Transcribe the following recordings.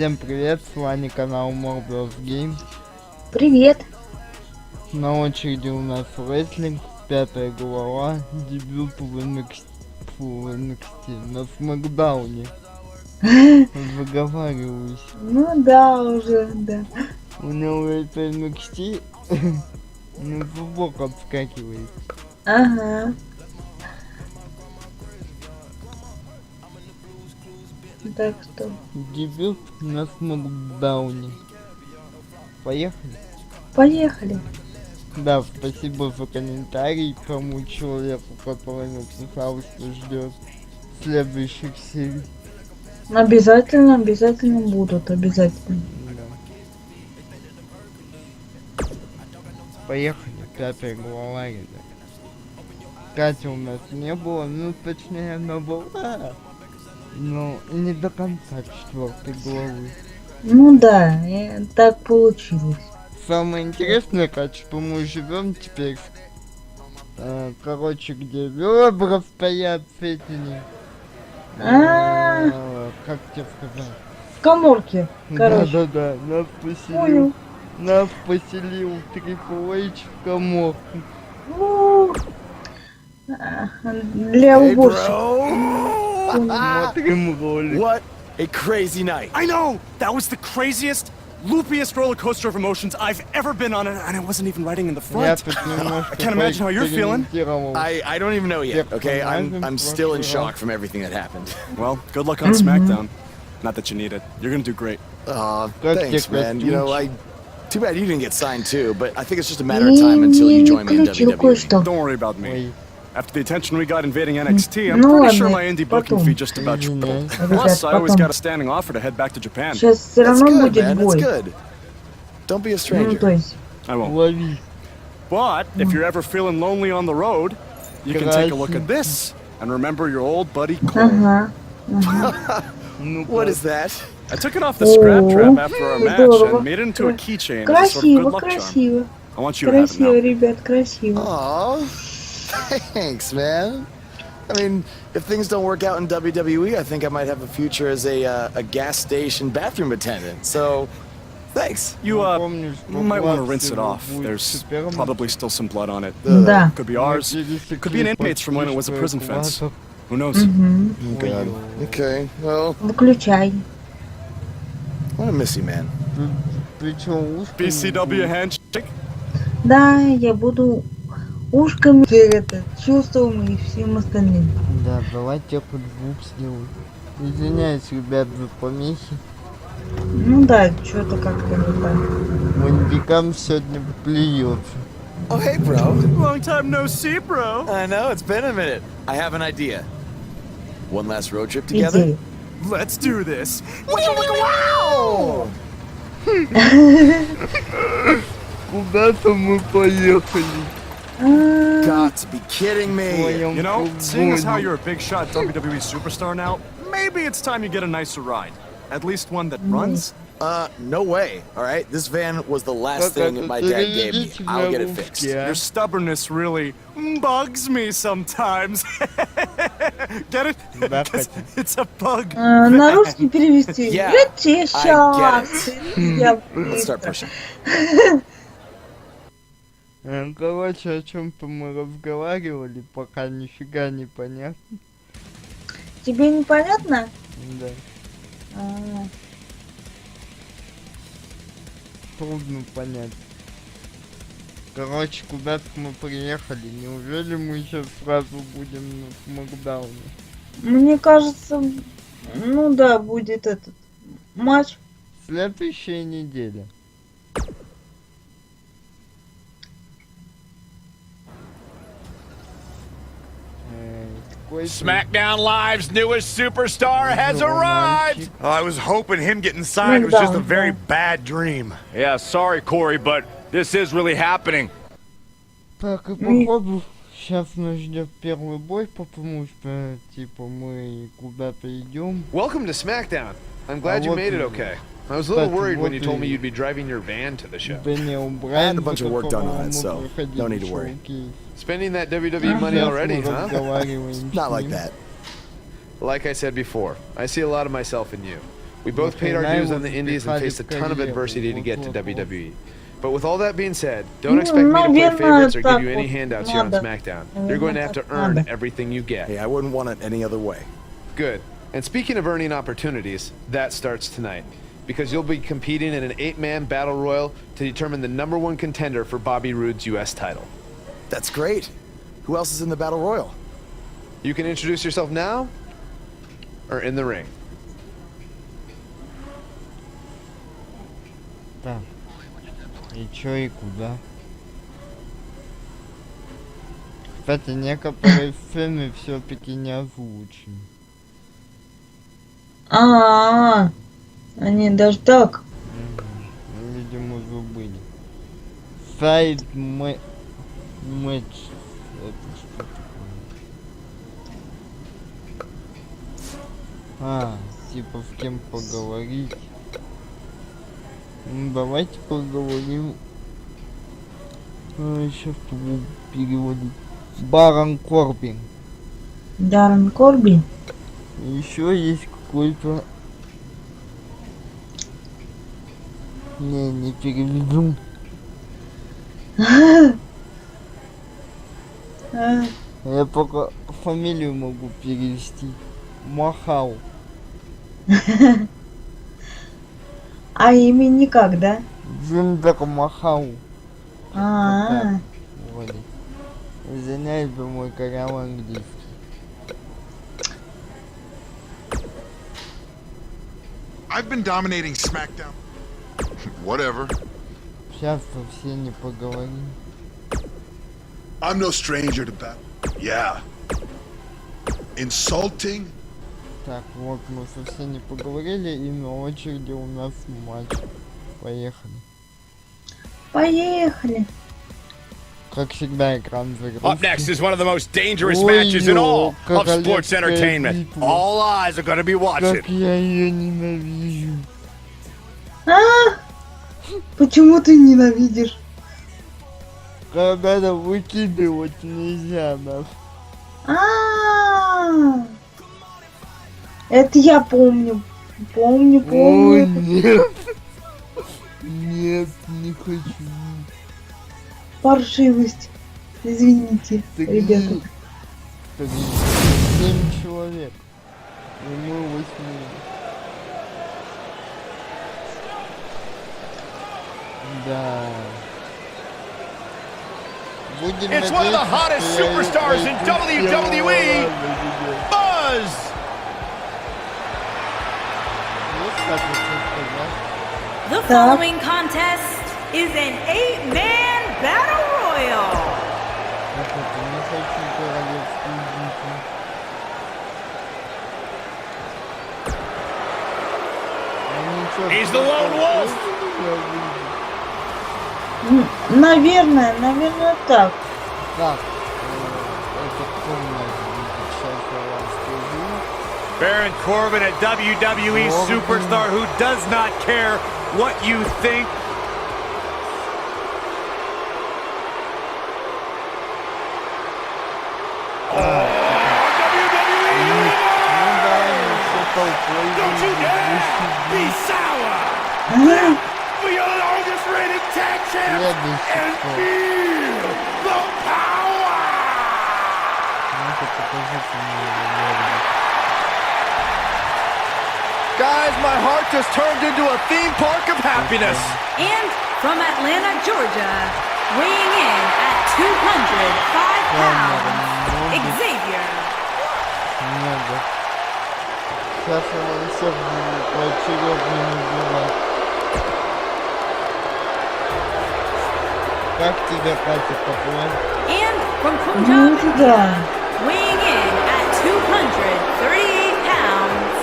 Всем привет, с вами канал Морбиуса. Привет. На очереди у нас реслинг, 5-я глава, дебют в NXT, на Смакдауне. Заговариваюсь. Ну да, уже, да. У него это NXT, на зубок отскакивает. Ага. Так что? Дебют на Смакдауне. Поехали? Поехали. Да, спасибо за комментарий тому человеку, который написал, что ждет следующих серий. Обязательно будут, обязательно. Да. Поехали, 5-я глава, ребят. Кати у нас не было, ну точнее она была, но не до конца 4-й главы. Ну да, так получилось. Самое интересное, Катя, что мы живем теперь, короче, где ребра стоят с этими, как тебе сказать? В каморке, короче. Да, Понял. нас поселил Трипл Эйч в каморку. Ну, для уборщика. Смотрим ролик. What a crazy night. I know! That was the craziest, loopiest roller coaster of emotions I've ever been on, and I wasn't even riding in the front. I can't imagine how you're feeling. I don't even know yet, okay? I'm still in shock from everything that happened. Well, good luck on Smackdown. Not that you need it. You're gonna do great. Aw, thanks, man. You know, too bad you didn't get signed too, but I think it's just a matter of time until you join me in WWE. Don't worry about me. After the attention we got invading NXT, I'm pretty sure my indie booking fee just about tripled. Plus, I always got a standing offer to head back to Japan. Сейчас все That's равно good, будет man. That's бой. good. Don't be a Ну, stranger. то есть. I won't. Лови. But if you're ever feeling lonely on the road, you can take a look at this and remember your old buddy Cole. Ага. What is that? I took it off the scrap trap after our match and made it into a keychain as a sort of good Красиво, luck charm. красиво. I want you to have it Красиво, now. ребят, красиво. Aw, thanks, man. I mean, if things don't work out in WWE, I think I might have a future as a gas station bathroom attendant. So, thanks. You might want to rinse it off. There's probably still some blood on it. Да. Could be ours. Could be an inmate's from when it was a prison fence. Who knows? Oh, God. Okay, well, Выключай. I'm gonna miss you, man. Ты чё, ушко? BCW handshake. Да, я буду ушками это, чувством и всем остальным. Да, давайте хоть звук сделаю. Извиняюсь, ребят, за помехи. Ну да, что-то как-то не так. Мандикам сегодня плюется. Oh, hey, bro. Long time no see, bro. I know, it's been a minute. I have an idea. One last road trip together? Иди. Let's do this. Wow! Куда-то мы поехали. Got to be kidding me. You know, seeing as how you're a big shot WWE superstar now, maybe it's time you get a nicer ride. At least one that runs. No way. All right, this van was the last thing my dad gave me. I'll get it fixed. Your stubbornness really bugs me sometimes. Get it? Да, 'Cause Катя. it's a bug. На русский перевести. Yeah, Лети I сейчас. Я Let's start быстро. pushing. Короче, о чем-то мы разговаривали, пока нифига не понятно. Тебе непонятно? Да. А, Трудно понять. Короче, куда-то мы приехали. Неужели мы сейчас сразу будем на Смакдауне? Мне кажется, ну да, будет этот матч. Следующая неделя. SmackDown Live's newest superstar has arrived! I was hoping him getting signed was just a very Smackdown. bad dream. Yeah, sorry, Corey, but this is really happening. Так, и походу сейчас нас ждет первый бой, потому что, типа, мы куда-то идем. Welcome to Smackdown. I'm glad you made it okay. I was a little worried when you told me you'd be driving your van to the show. Дэниела I Брайана, had a bunch of work done on it, so don't need to worry. Spending that WWE money already, huh? Not like that. Like I said before, I see a lot of myself in you. We both paid our dues on the indies and faced a ton of adversity to get to WWE. But with all that being said, don't expect me to play favorites or give you any handouts here on Smackdown. You're going to have to earn everything you get. Hey, I wouldn't want it any other way. Good. And speaking of earning opportunities, that starts tonight. Because you'll be competing in an 8-man battle royal to determine the #1 contender for Bobby Roode's U.S. title. That's great. Who else is in the battle royal? You can introduce yourself now or in the ring. Так. И чё и куда? Кстати, некоторые сцены все-таки не озвучены. Они даже так. Видимо, забыли. Сайт матч. Это что такое? Типа с кем поговорить. Ну давайте поговорим. Сейчас буду переводить. Барон Корбин. Даррен Корби. Еще есть какой-то. Не переведу. Я только фамилию могу перевести. Махал. А имя никак, да? Джиндер Махал. А-а-а. Вот. Извиняюсь за мой коряво английский. I've been dominating Smackdown. Whatever. Сейчас-то все не поговорим. I'm no stranger to battle. Yeah. Insulting. Так, вот мы совсем не поговорили, и на очереди у нас матч. Поехали. Поехали. Как всегда, экран загрузки. Up next is one of the most dangerous matches in all of sports entertainment. All eyes are going to be watching. Как я ее ненавижу. Почему ты ненавидишь? Когда выкидывать нельзя нас. Это я помню. Помню. О, нет. Нет, не хочу. Паршивость. Извините, ребята. 7 человек. И мы 8. Да. It's one of the hottest superstars in WWE, Buzz! The following contest is an 8-man battle royal. He's the lone wolf. Наверное, так. Так, это кто у нас будет? Сейчас я вам скажу. Baron Corbin, a WWE superstar who does not care what you think. Don't you dare be sour! For your longest reigning tag champ and feel the power! Guys, my heart just turned into a theme park of happiness. And from Atlanta, Georgia, weighing in at 205 pounds, Xavier. Сейчас я вам всех буду поочередно называть. Как тебя, Катя, поплыл? And from Punjab, weighing in at 238 pounds,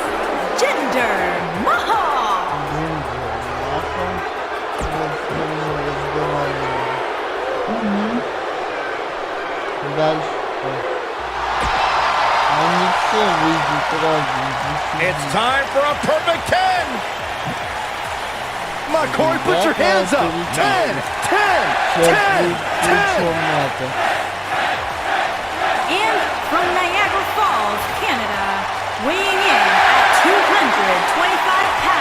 Jinder Mahal. Дальше. Они все выйдут разные. It's time for a perfect 10. My Corey, put your hands up. 10, 10, 10, 10. And from Niagara Falls, Canada, weighing in at 225 pounds.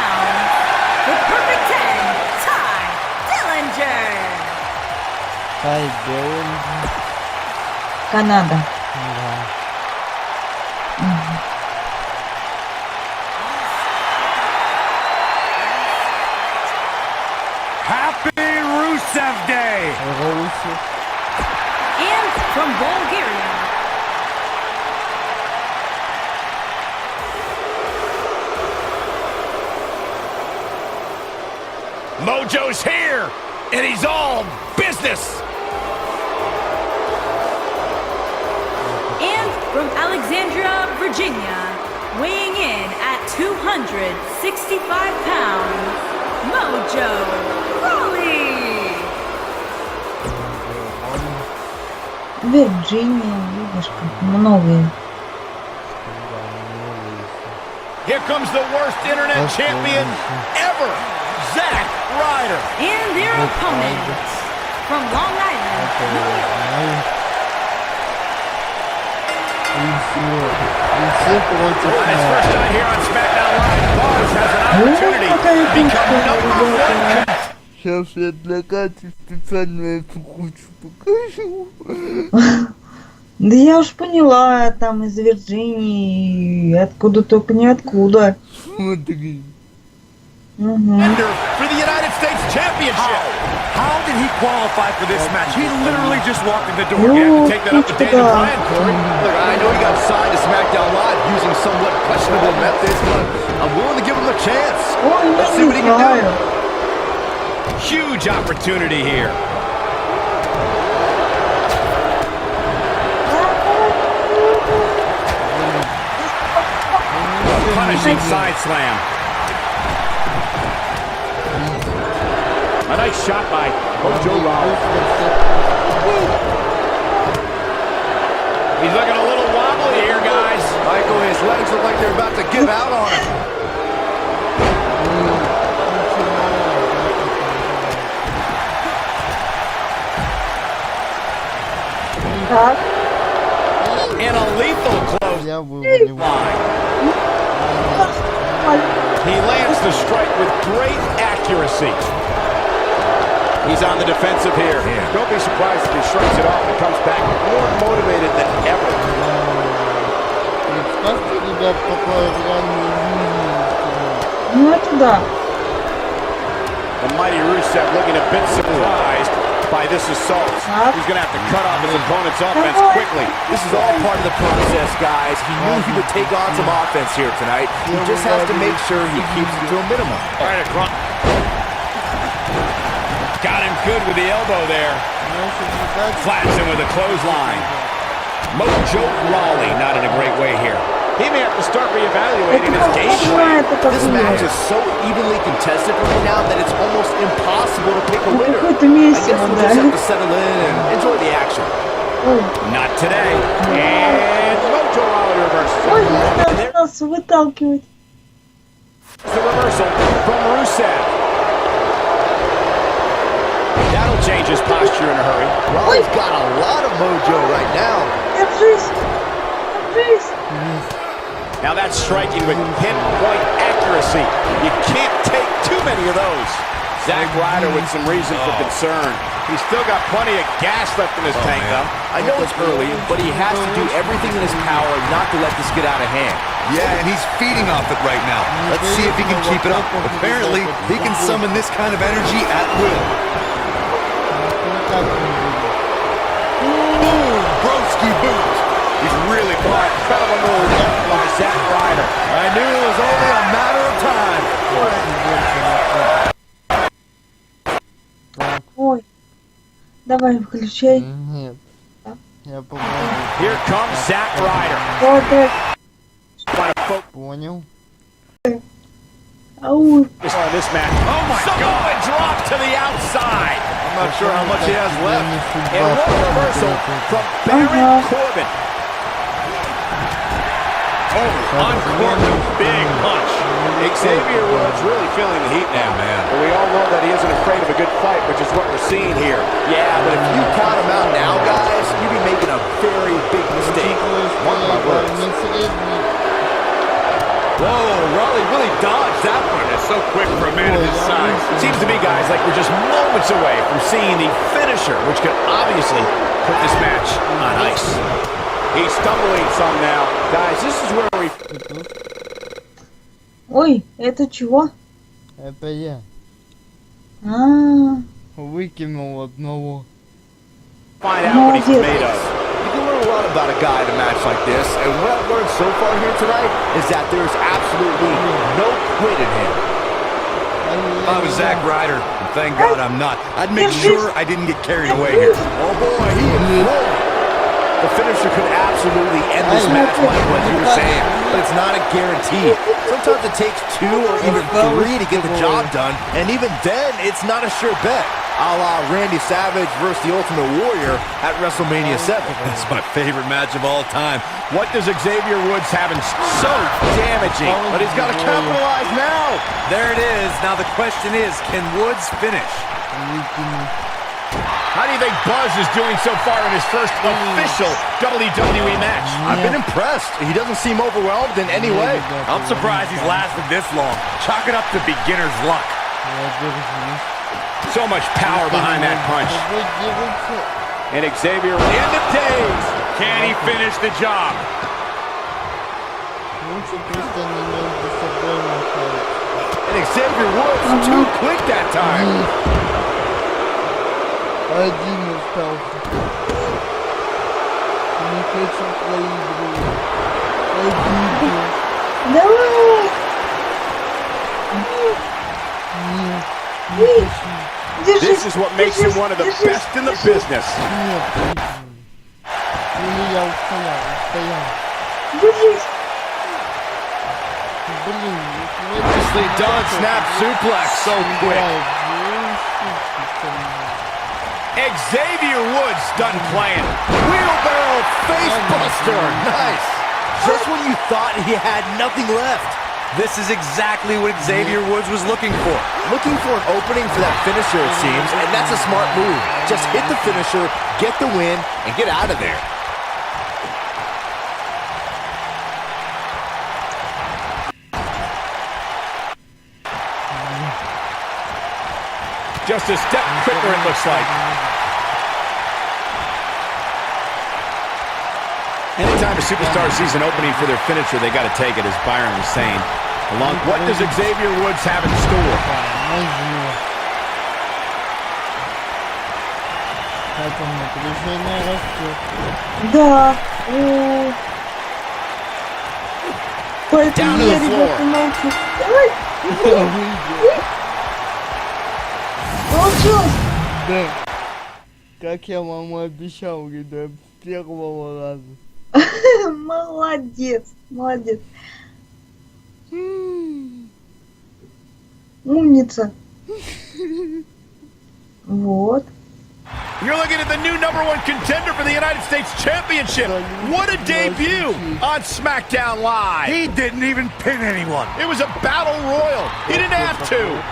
Тай белым. Канада. Да. Happy Rusev Day! Русев. And from Bulgaria, Mojo's here, and he's all business! and from Alexandria, Virginia, weighing in at 265 pounds, Mojo Rawley. Вирджиния, видишь, как многие. Here comes the worst internet champion ever, Zack Ryder. And their opponent from Long Island, New York, On his first night here on Smackdown Live, Boss has an opportunity to become #1. Сейчас я для Кати специально эту кучу покажу. Да я уж поняла, там из Вирджинии, откуда только ниоткуда. Смотри. For the United States Championship. How did he qualify for this match? He literally just walked in the door. You have to take that up to Daniel Bryan, Corey. Look, I know he got signed to Smackdown Live using somewhat questionable methods, but I'm willing to give him a chance. Let's see what he can do. Huge opportunity here. Punishing side slam. A nice shot by Mojo Rawley. He's looking a little wobbly here, guys. Michael, his legs look like they're about to give out on him. And a lethal close Я вывалил. line. He lands the strike with great accuracy. He's on the defensive here. Don't be surprised if he shrugs it off and comes back more motivated than ever. Представьте, ребят, такое в реальной жизни. Ну это да. The mighty Rusev looking a bit surprised by this assault. He's going to have to cut off his opponent's offense quickly. This is all part of the process, guys. He knew he would take on some offense here tonight. He just has to make sure he keeps it to a minimum. All right, got him good with the elbow there. Flats him with a clothesline. Mojo Rawley not in a great way here. He may have to start reevaluating his game plan. This match is so evenly contested right now that it's almost impossible to pick a winner. I guess we'll just have to settle in and enjoy the action. Not today. And Mojo Rawley reverses. Ой, надо нас выталкивать. The reversal from Rusev. That'll change his posture in a hurry. Rawley's got a lot of mojo right now. Держись. Держись. Now that's striking with pinpoint accuracy. You can't take too many of those. Zack Ryder with some reason for concern. He's still got plenty of gas left in his tank, though. I know it's early, but he has to do everything in his power not to let this get out of hand. Yeah, and he's feeding off it right now. Let's see if he can keep it up. Apparently, he can summon this kind of energy at will. Boom! Broski boot! He's really fought. Incredible move by Zack Ryder. I knew it was only a matter of time. Ой. Давай, включай. Нет. Я помогу. Here comes Zack Ryder. Вот так. Понял. Ау. Just on this match. Oh my God! Drop to the outside. I'm not sure how much he has left. And what a reversal from Baron Corbin. Oh, uncorked a big punch. Xavier Woods really feeling the heat now, man. But we all know that he isn't afraid of a good fight, which is what we're seeing here. Yeah, but if you count him out now, guys, you'd be making a very big mistake. Mark my words. Whoa, Raleigh really dodged that one. That's so quick for a man of his size. Seems to me, guys, like we're just moments away from seeing the finisher, which could obviously put this match on ice. He's stumbling some now. Guys, this is where we... Ой, это чего? Это я. А, Выкинул одного. Find out what he's made of. You can learn a lot about a guy in a match like this, and what I've learned so far here tonight is that there's absolutely no quit in him. If I was Zack Ryder, and thank God I'm not, I'd make sure I didn't get carried away here. Oh boy, he is rolling. The finisher could absolutely end this match, like what you were saying, but it's not a guarantee. Sometimes it takes 2 or even 3 to get the job done, and even then, it's not a sure bet. A la Randy Savage versus the Ultimate Warrior at WrestleMania 7. That's my favorite match of all time. What does Xavier Woods have in so damaging? But he's got to capitalize now. There it is. Now the question is, can Woods finish? How do you think Buzz is doing so far in his first official WWE match? I've been impressed. He doesn't seem overwhelmed in any way. I'm surprised he's lasted this long. Chalk it up to beginner's luck. So much power behind that punch. And Xavier, end of days. Can he finish the job? And Xavier Woods too quick that time. Один остался. Не хочу проигрывать. Один. давай! Нет. Не хочу. Держись, This is what makes him one of the best in the business. Нет. Или я устоял. держись. Блин. Nicely done, snap suplex, so quick. Xavier Woods done playing. Wheelbarrow face buster, nice. Just when you thought he had nothing left. This is exactly what Xavier Woods was looking for. Looking for an opening for that finisher, it seems, and that's a smart move. Just hit the finisher, get the win, and get out of there. Just a step quicker, it looks like. Anytime a superstar sees an opening for their finisher, they got to take it, as Byron was saying. What does Xavier Woods have in store? Да. Поэтому я, ребята, молчу. Давай. Получилось. Да. Как я вам обещал, ребят, с первого раза. Молодец, молодец. Умница. Вот. You're looking at the new #1 contender for the United States Championship. What a debut on Smackdown Live. He didn't even pin anyone. It was a battle royal. He didn't have to.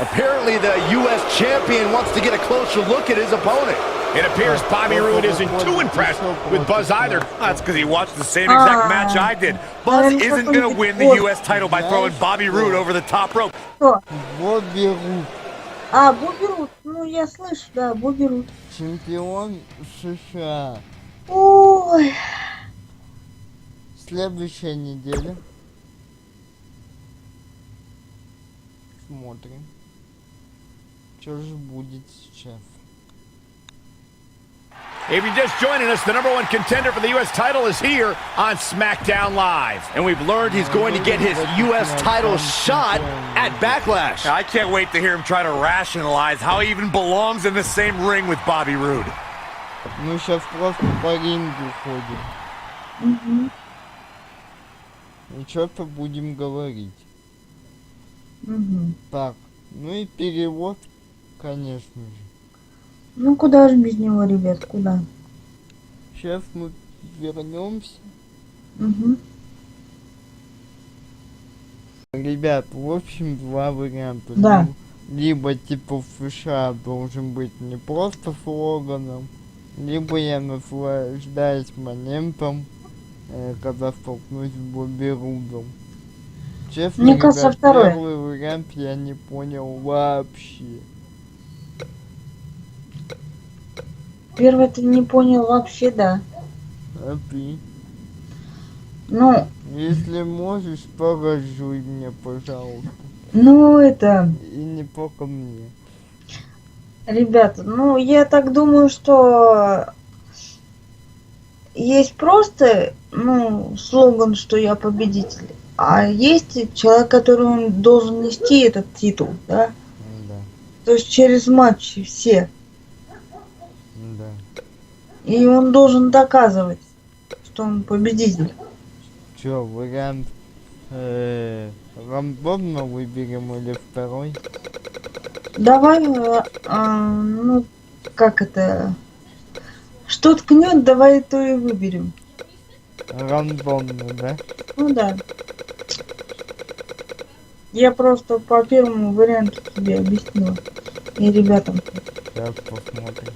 Apparently the U.S. champion wants to get a closer look at his opponent. It appears Bobby Roode isn't too impressed with Buzz either. That's because he watched the same exact match I did. Buzz isn't going to win the U.S. title by throwing Bobby Roode over the top rope. Что? Бобби Руд. А, Бобби Руд. Ну, я слышу, да, Бобби Руд. Чемпион США. Ой. Следующая неделя. Смотрим. Что же будет сейчас? If you're just joining us, the #1 contender for the U.S. title is here on Smackdown Live. And we've learned he's going to get his U.S. title shot at Backlash. I can't wait to hear him try to rationalize how he even belongs in the same ring with Bobby Roode. Мы сейчас просто по рингу ходим. И что-то будем говорить. Так, ну и перевод, конечно же. Ну, куда же без него, ребят, куда? Сейчас мы вернемся. Ребят, в общем, два варианта. Да. Либо типа в США должен быть не просто слоганом, либо я наслаждаюсь моментом, когда столкнусь с Бобби Рудом. Честно, Мне кажется, второй. Первый вариант я не понял вообще. Первый ты не понял вообще, да. А ты? Ну, если можешь, поражуй мне, пожалуйста. ну это... И не только мне. Ребята, ну я так думаю, что есть просто, ну, слоган, что я победитель. А есть человек, который он должен нести этот титул, да? Да. То есть через матчи все. Да. И он должен доказывать, что он победитель. Чё, вариант рандомно выберем или второй? Давай, ну, как это... Что ткнет, давай то и выберем. Рандомно, да? Ну да. Я просто по первому варианту тебе объяснила. И ребятам. Сейчас посмотрим.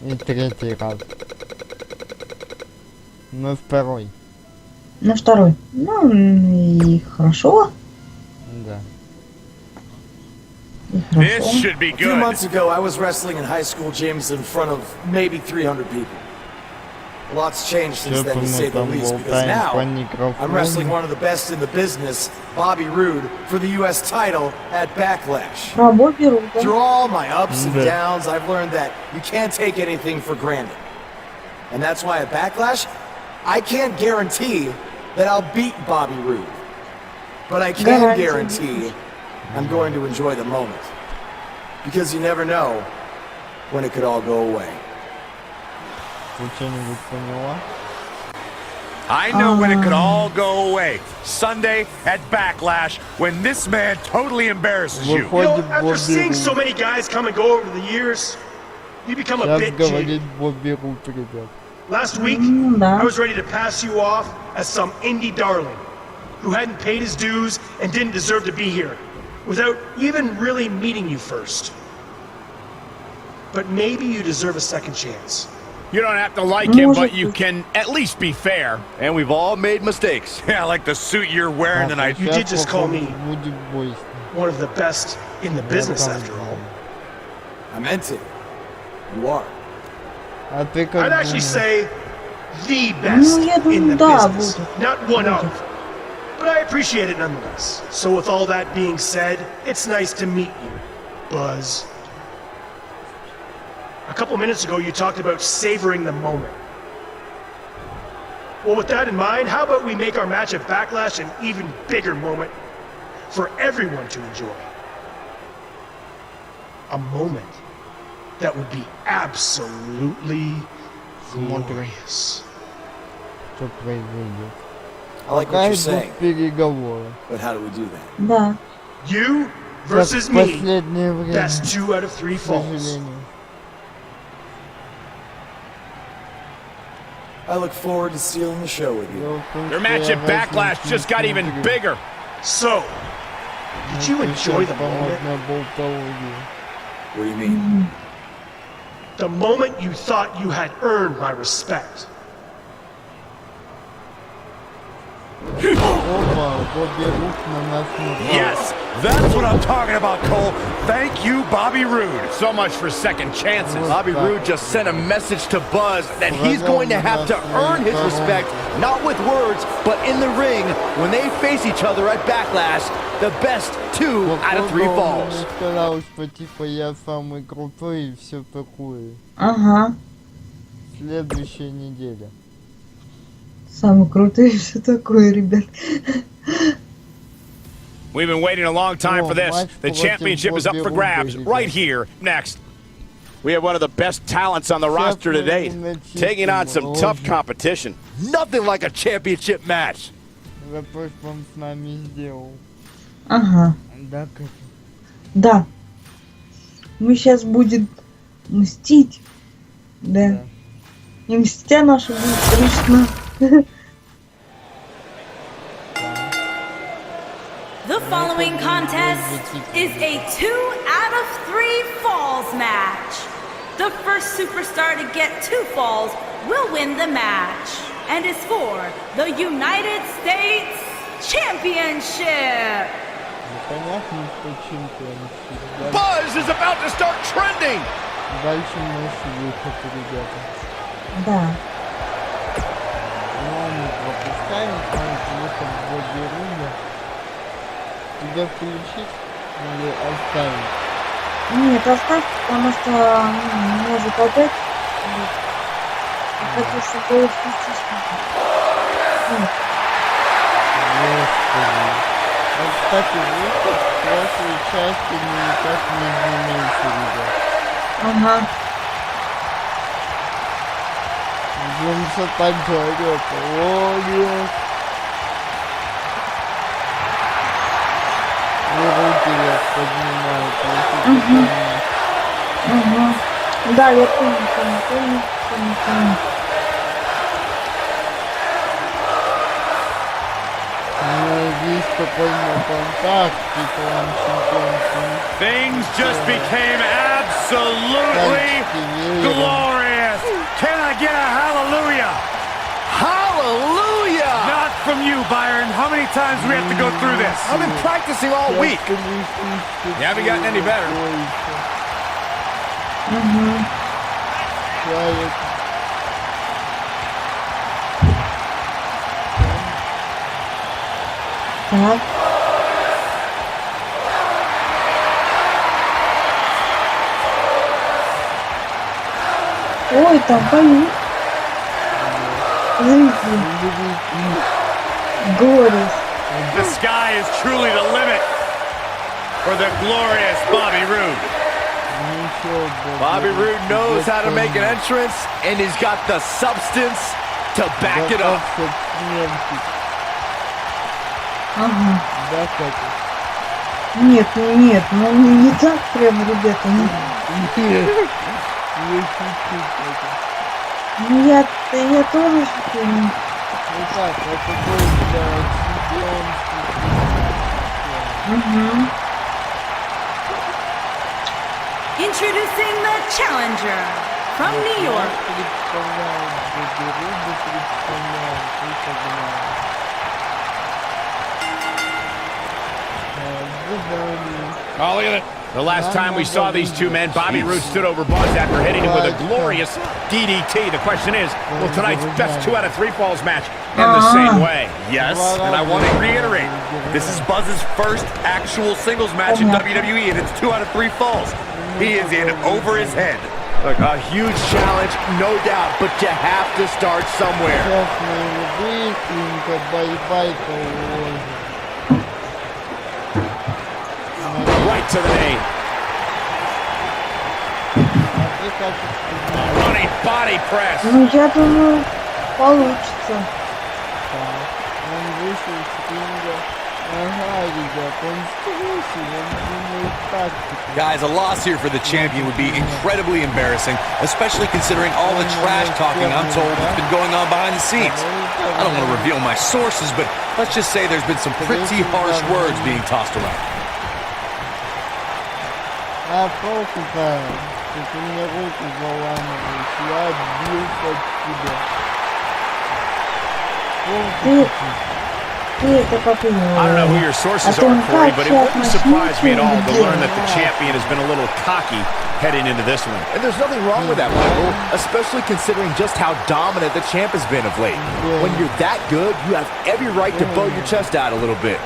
И третий раз. На второй. На второй. Ну и хорошо. Да. This should be A few good. months ago, I was wrestling in high school gyms in front of maybe 300 people. A lot's changed since then, to say the least, because now I'm wrestling one of the best in the business, Bobby Roode, for the U.S. title at Backlash. Through all my ups and downs, I've learned that you can't take anything for granted. And that's why at Backlash, I can't guarantee that I'll beat Bobby Roode. But I can guarantee I'm going to enjoy the moment. Because you never know when it could all go away. I know when it could all go away. Sunday at Backlash, when this man totally embarrasses you. You know, after seeing so many guys come and go over the years, you become a bit jaded. Last week, I was ready to pass you off as some indie darling who hadn't paid his dues and didn't deserve to be here, without even really meeting you first. But maybe you deserve a second chance. You don't have to like him, but you can at least be fair. And we've all made mistakes. Yeah, like the suit you're wearing tonight. You did just call me one of the best in the business, after all. I meant it. You are. I'd actually say the best in the business, not one of. But I appreciate it nonetheless. So with all that being said, it's nice to meet you, Buzz. A couple minutes ago, you talked about savoring the moment. Well, with that in mind, how about we make our match at Backlash an even bigger moment for everyone to enjoy? A moment that would be absolutely glorious. I like what you're saying. But how do we do that? Да. You versus me. Best 2 out of 3 falls. I look forward to stealing the show with you. Your match at Backlash just got even bigger. So, did you enjoy the moment? What do you mean? The moment you thought you had earned my respect. Yes, that's what I'm talking about, Cole. Thank you, Bobby Roode. So much for second chances. Bobby Roode just sent a message to Buzz that he's going to have to earn his respect, not with words, but in the ring when they face each other at Backlash. The best 2 out of 3 falls. Ага. Следующая неделя. Самый крутой, все такое, ребят. We've been waiting a long time for this. The championship is up for grabs right here, next. We have one of the best talents on the roster today, taking on some tough competition. Nothing like a championship match. Ага. Да. Мы сейчас будем мстить. Да. И мстя наша будет страшна. The following contest is a 2 out of 3 falls match. The first superstar to get 2 falls will win the match and is for the United States Championship. Buzz is about to start trending. Дальше наши выходы, ребята. Да. Ладно, пропускаем, выход в Бобби. Тебя включить или оставить? Нет, оставь, потому что может опять. Я хочу, чтобы было включить. Нет. Господи. Вот, кстати, выход в прошлой части никак не изменился, ребят. Ага. Джонса так говорят. О, нет. И руки вверх поднимают. Угу. Да, я помню. Здесь спокойно контакт, план чемпионский. Things just became absolutely glorious. Can I get a hallelujah? Hallelujah! Not from you, Byron. How many times do we have to go through this? I've been practicing all week. You haven't gotten any better. Так. Ой, там поют. Glorious. The sky is truly the limit for the glorious Bobby Roode. Bobby Roode knows how to make an entrance, and he's got the substance to back it up. Ага. Нет, ну не так прям, ребята. Ну я тоже шучу. Ну так, это будет чемпионский. Introducing the challenger from New York. Oh, look at it. The last time we saw these two men, Bobby Roode stood over Buzz after hitting him with a glorious DDT. The question is, will tonight's best 2 out of 3 falls match end the same way? Yes, and I want to reiterate, this is Buzz's first actual singles match in WWE, and it's 2 out of 3 falls. He is in over his head. Look, a huge challenge, no doubt, but you have to start somewhere. Right to the knee. Running body press. Ну, я думаю, получится. Он вышел с ринга. Ага, ребят, он струсил, он думает тактику. Guys, a loss here for the champion would be incredibly embarrassing, especially considering all the trash talking I'm told that's been going on behind the scenes. I don't want to reveal my sources, but let's just say there's been some pretty harsh words being tossed around. А толку-то, что ты мне руку заламываешь, я отбился от тебя. I don't know who your sources are, Corey, but it wouldn't surprise me at all to learn that the champion has been a little cocky heading into this one. And there's nothing wrong with that, Michael, especially considering just how dominant the champ has been of late. When you're that good, you have every right to bow your chest out a little bit.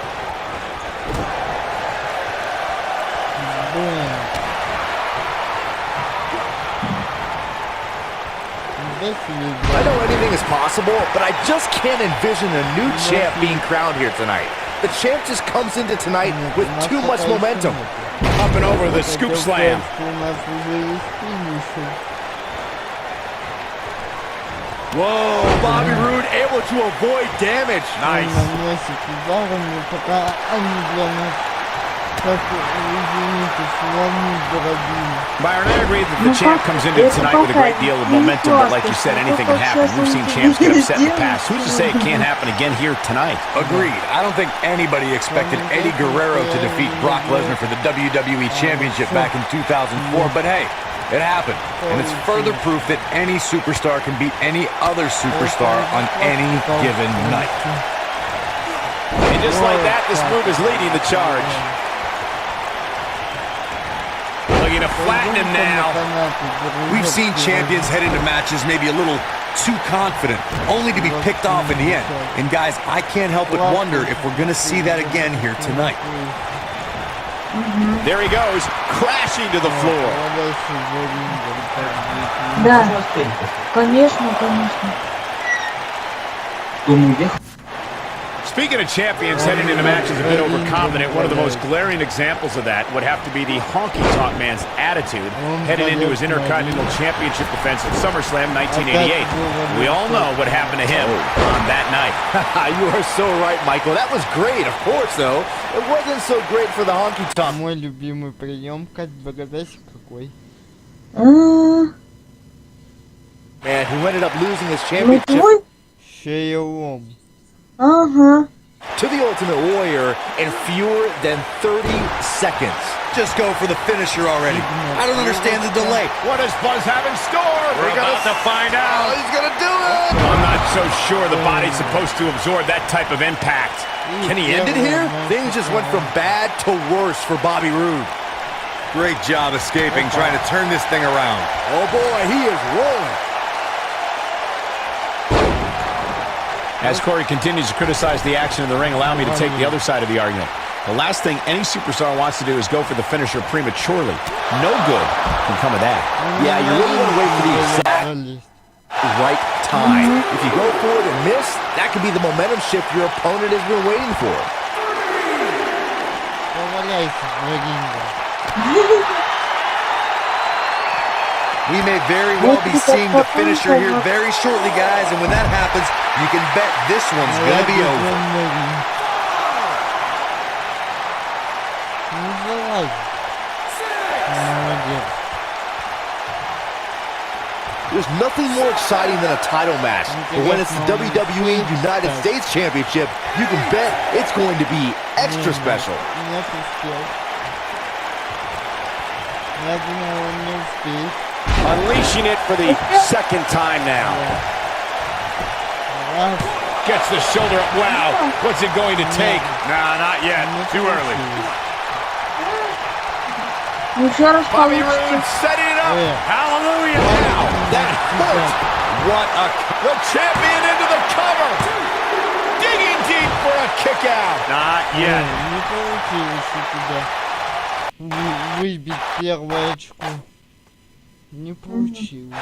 I know anything is possible, but I just can't envision a new champ being crowned here tonight. The champ just comes into tonight with too much momentum. Up and over the scoop slam. Whoa, Bobby Roode able to avoid damage. Nice. Byron, I agree that the champ comes into tonight with a great deal of momentum, but like you said, anything can happen. We've seen champs get upset in the past. Who's to say it can't happen again here tonight? Agreed. I don't think anybody expected Eddie Guerrero to defeat Brock Lesnar for the WWE Championship back in 2004, but hey, It happened, and it's further proof that any superstar can beat any other superstar on any given night. And just like that, this move is leading the charge. Looking to flatten him now. We've seen champions head into matches maybe a little too confident, only to be picked off in the end. And guys, I can't help but wonder if we're going to see that again here tonight. There he goes, crashing to the floor. Да, конечно, конечно. Speaking of champions heading into matches a bit overconfident, one of the most glaring examples of that would have to be the honky-tonk man's attitude heading into his Intercontinental Championship defense at SummerSlam 1988. We all know what happened to him on that night. You are so right, Michael. That was great, of course, though. It wasn't so great for the honky-tonk. Мой любимый прием, как догадайся, какой? Man, who ended up losing his championship Шеелом. to the Ultimate Warrior in fewer than 30 seconds. Just go for the finisher already. I don't understand the delay. What does Buzz have in store? We're about to find out. He's gonna do it! I'm not so sure the body's supposed to absorb that type of impact. Can he end it here? Things just went from bad to worse for Bobby Roode. Great job escaping, trying to turn this thing around. Oh boy, he is rolling. As Corey continues to criticize the action in the ring, allow me to take the other side of the argument. The last thing any superstar wants to do is go for the finisher prematurely. No good can come of that. Yeah, you really want to wait for the exact right time. If you go for it and miss, that could be the momentum shift your opponent has been waiting for. We may very well be seeing the finisher here very shortly, guys, and when that happens, you can bet this one's gonna be over. There's nothing more exciting than a title match, but when it's the WWE United States Championship, you can bet it's going to be extra special. Unleashing it for the second time now. Gets the shoulder up. Wow. What's it going to take? Nah, not yet. Too early. Bobby Roode setting it up. Hallelujah. Now. That hurt. What a... The champion into the cover. Digging deep for a kick out. Not yet. Выбить первое очко. Не получилось.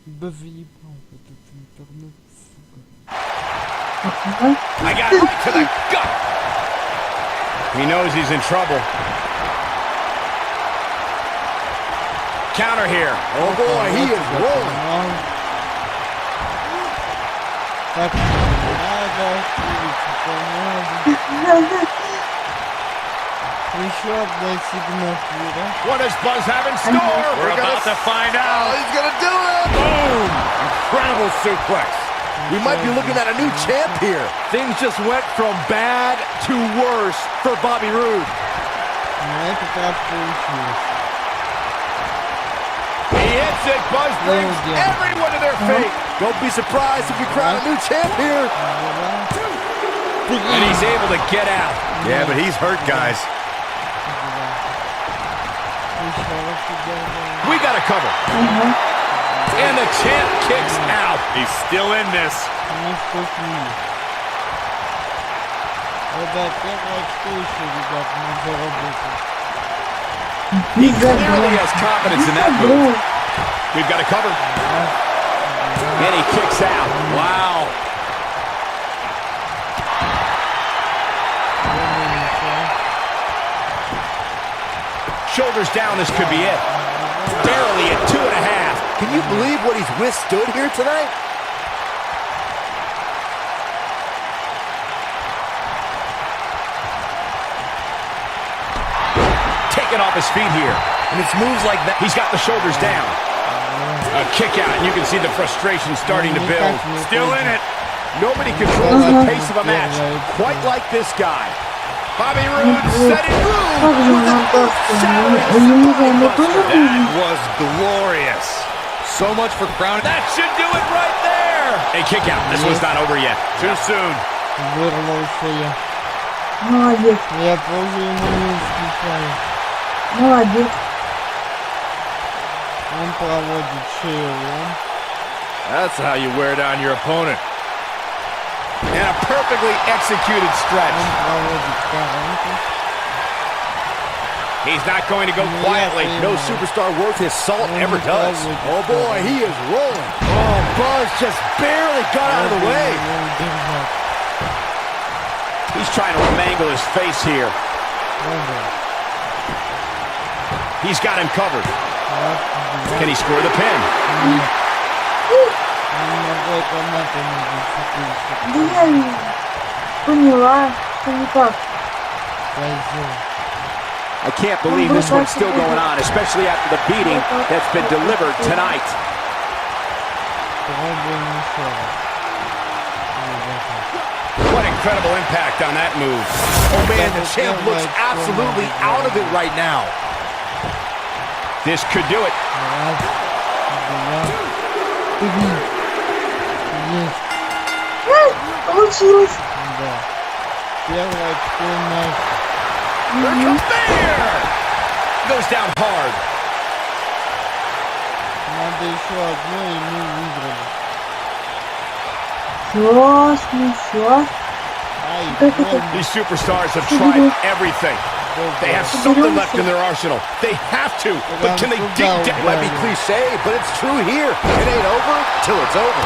Да заебал этот интернет, сука. I got right to the gut. He knows he's in trouble. Counter here. Oh boy, he is rolling. Так надо. Еще одна сигнатура. What does Buzz have in store? We're about to find out. Oh, he's gonna do it! Boom! Incredible suplex. We might be looking at a new champ here. Things just went from bad to worse for Bobby Roode. He hits it. Buzz brings everyone to their fate. Don't be surprised if we crown a new champ here. And he's able to get out. Yeah, but he's hurt, guys. We got a cover. And the champ kicks out. He's still in this. He clearly has confidence in that move. We've got a cover. And he kicks out. Wow. Shoulders down, this could be it. Barely at 2.5. Can you believe what he's withstood here tonight? Taken off his feet here. And it's moves like that. He's got the shoulders down. A kick out, and you can see the frustration starting to build. Still in it. Nobody controls the pace of a match quite like this guy. Bobby Roode setting Roode Как же with a нам так-то? shattering Ему за ему тоже That нужно? was glorious. So much for crowning. That should do it right there. A kick out. This one's not over yet. Too soon. Вырвался я. Молодец, Я тоже ему не уступаю. молодец. Он проводит шею. That's how you wear down your opponent. And a perfectly executed stretch. Он проводит коронку. He's not going to go quietly. No superstar worth his salt ever does. Oh boy, he is rolling. Oh, Buzz just barely got out of the way. He's trying to mangle his face here. He's got him covered. Can he score the pin? Да я поняла, что не так. I can't believe this one's still going on, especially after the beating that's been delivered tonight. What incredible impact on that move. Oh man, the champ looks absolutely out of it right now. This could do it. Получилось. Первая полная. There's a bear! Goes down hard. Надо еще одно, и мы выиграли. Сейчас. Как это? These superstars have tried everything. They have something left in their arsenal. They have to, but can they dig down? It might be cliche, but it's true here. It ain't over till it's over.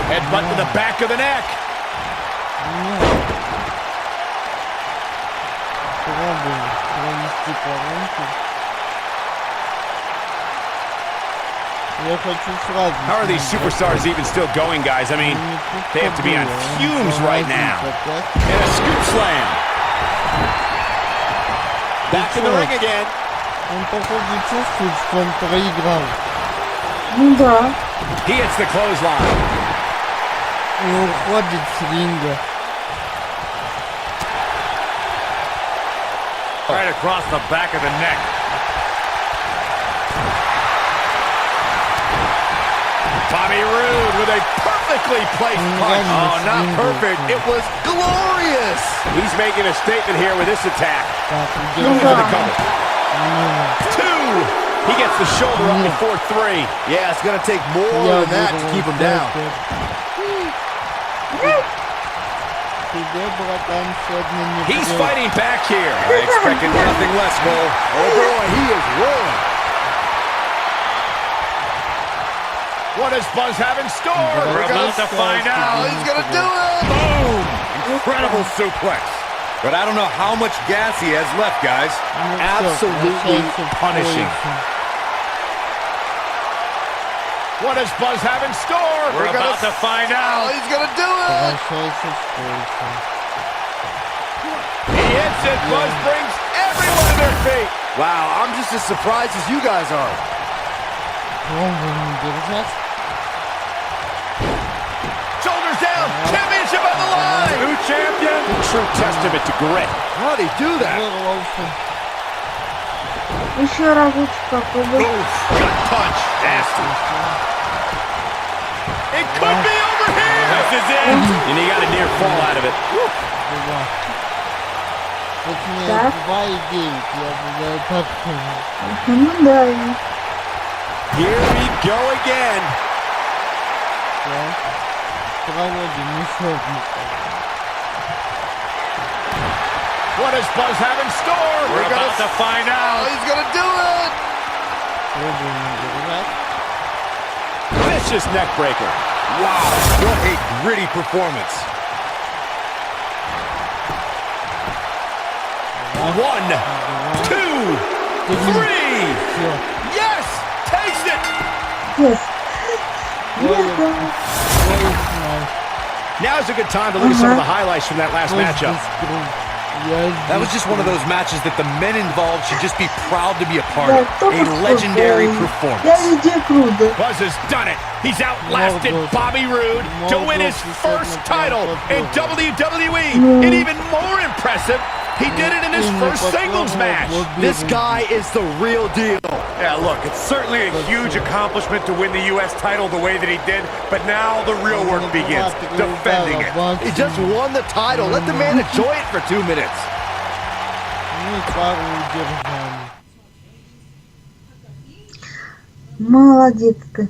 Headbutt to the back of the neck. How are these superstars even still going, guys? I mean, they have to be on fumes right now. And a scoop slam. Back in the ring again. Он, походу, чувствует, что он проиграл. Ну да. He hits the clothesline. И уходит с ринга. Right across the back of the neck. Bobby Roode with a perfectly placed punch. Oh, not perfect. It was glorious. He's making a statement here with this attack. Ну For the да. cover. 2. He gets the shoulder up before 3. Yeah, it's going to take more than that to keep him down. He's fighting back here. I expected nothing less, Cole. Oh boy, he is rolling. What does Buzz have in store? We're about to find out. He's going to do it. Boom! Incredible suplex. But I don't know how much gas he has left, guys. Absolutely punishing. What does Buzz have in store? We're about to find out. He's going to do it. He hits it. Buzz brings everyone to their feet. Wow, I'm just as surprised as you guys are. Shoulders down. Championship on the line. New champion. True testament to grit. How'd he do that? Еще разочек попробуй. Gut punch. Nasty. It could be over here. This is it. And he got a near fall out of it. Так. 2,9, я бы так сказал. Ну да. Here we go again. Проводим еще одну. What does Buzz have in store? We're about to find out. He's going to do it. Пробуем держать. Vicious neck breaker. Wow, what a gritty performance. 1, 2, 3. Yes! Takes it! Yes. Now's a good time to look at some of the highlights from that last matchup. That was just one of those matches that the men involved should just be proud to be a part of. A legendary performance. Buzz has done it. He's outlasted Bobby Roode to win his first title in WWE. And even more impressive, he did it in his first singles match. This guy is the real deal. Yeah, look, it's certainly a huge accomplishment to win the U.S. title the way that he did, but now the real work begins, defending it. He just won the title. Let the man enjoy it for 2 minutes. Молодец ты.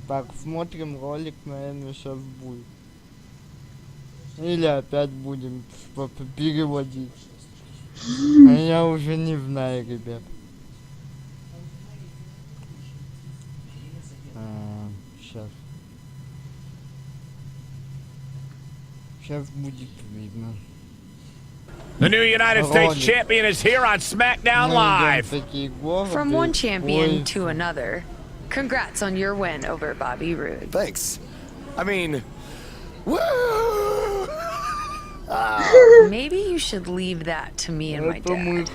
Так, смотрим ролик, наверное, сейчас будет. Или опять будем что-то переводить. А я уже не знаю, ребят. Сейчас. Сейчас будет видно. The new United States champion is here on Smackdown Live. From one champion to another, congrats on your win over Bobby Roode. Thanks. I mean, woo! Maybe you should leave that to me and my dad.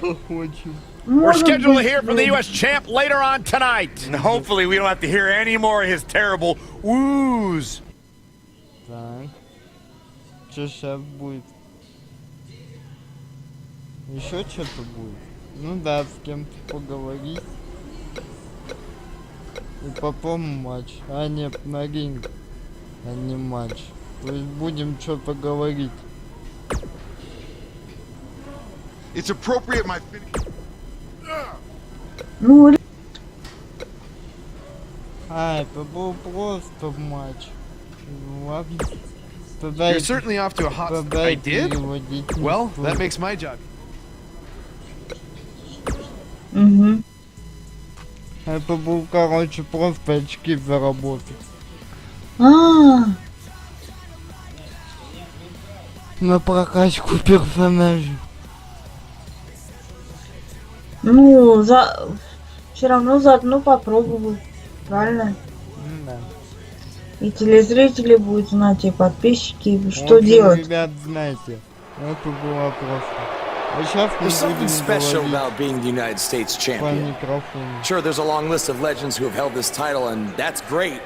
We're scheduled to hear from the U.S. champ later on tonight. And hopefully we don't have to hear any more of his terrible woos. Так. Что сейчас будет? Еще что-то будет? Ну да, с кем-то поговорить. И потом матч. А нет, на ринг. А не матч. То есть будем что-то говорить. It's appropriate, my Ну, это был просто матч. Ладно. Тогда You're certainly off to a hot start. I did? Well, that makes my job. Угу. Это был, короче, просто очки заработать. На прокачку персонажей. Ну, все равно заодно попробовал. Правильно? Да. И телезрители будут знать, и подписчики, что делать. Ребят, знаете, это было просто. А сейчас there's something special about being the United States champion. Sure, there's a long list of legends who have held this title, and that's great.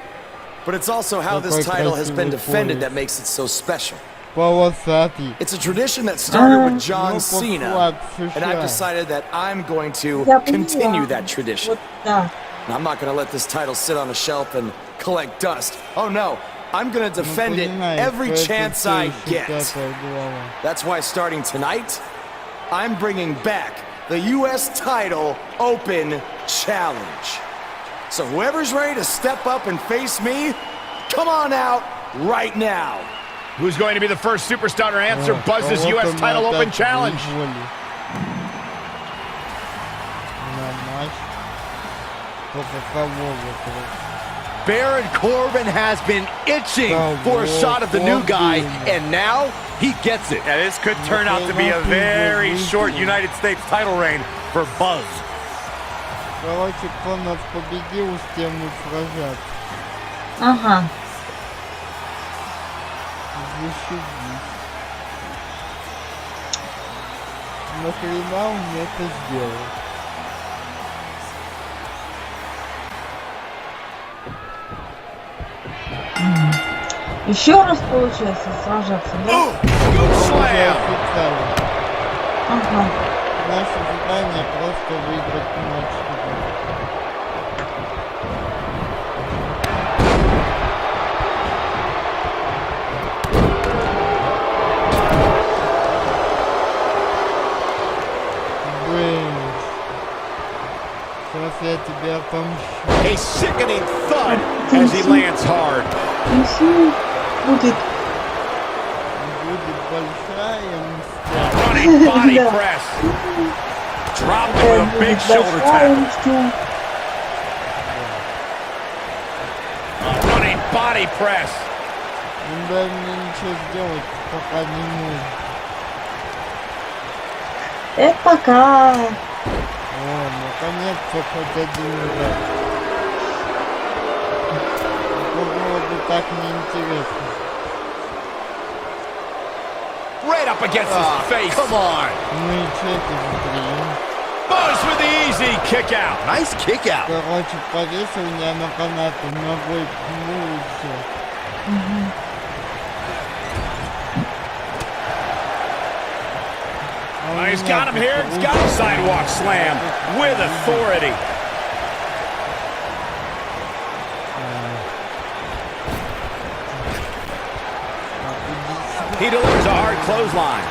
But it's also how this title has been defended that makes it so special. It's a tradition that started with John Cena, and I've decided that I'm going to continue that tradition. And I'm not going to let this title sit on a shelf and collect dust. Oh no, I'm going to defend it every chance I get. That's why starting tonight, I'm bringing back the U.S. title Open Challenge. So whoever's ready to step up and face me, come on out right now. Who's going to be the first superstar to answer Buzz's U.S. title Open Challenge? Baron Corbin has been itching for a shot of the new guy, and now he gets it. Yeah, this could turn out to be a very short United States title reign for Buzz. Короче, кто нас победил, с тем и сражаться. Ага. Зашибись. Нахрена он это сделал? Еще раз получается сражаться, да? Ага. Наше задание просто выиграть матч. Сейчас я тебя отомщу. A sickening thud as he lands hard. Будет большая running body press. Dropped with a big shoulder tackle. Running body press. Не дай мне ничего сделать, пока не может. Это пока. О, наконец-то хоть один удар. Это было бы так неинтересно. right up against his face. Come on. Buzz with the easy kick out. Nice kick out. Короче, повесил меня на канаты, ногой пнул и все. Oh, he's got him here. He's got a sidewalk slam with authority. He delivers a hard clothesline.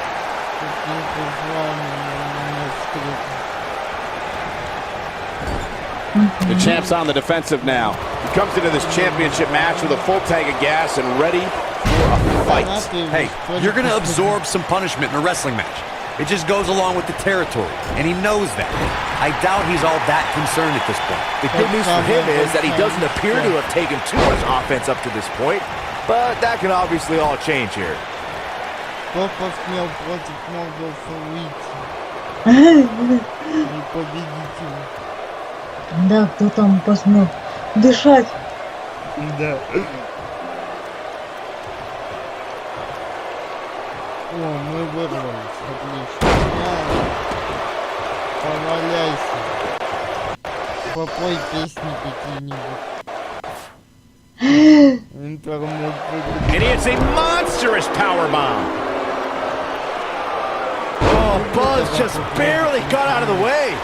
The champ's on the defensive now. He comes into this championship match with a full tank of gas and ready for a fight. Hey, you're going to absorb some punishment in a wrestling match. It just goes along with the territory, and he knows that. I doubt he's all that concerned at this point. The good news for him is that he doesn't appear to have taken too much offense up to this point, but that can obviously all change here. Кто посмел против Морбиуса выйти? Не победитель. Да, кто там посмел дышать? Да. О, мы вырвались, отлично. Поваляйся. Попой песни какие-нибудь. Интернет. And it's a monstrous powerbomb. Oh, Buzz just barely got out of the way.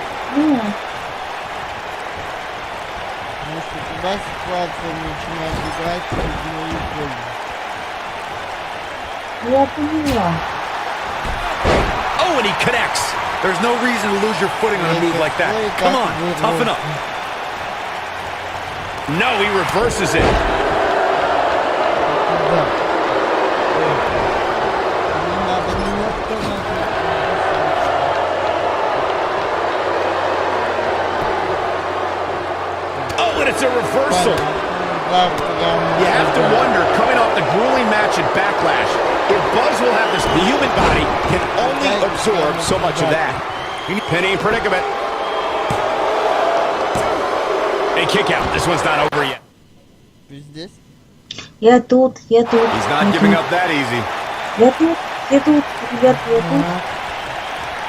Если туда ситуация начинает играть, то не уходит. Я поняла. Oh, and he connects. There's no reason to lose your footing on a move like that. Come on, toughen up. No, he reverses it. Oh, and it's a reversal. You have to wonder, coming off the grueling match at Backlash, if Buzz will have this, the human body can only absorb so much of that. Penny in predicament. A kick out. This one's not over yet. Ты здесь? Я тут. He's not giving up that easy. Я тут, ребят, я тут.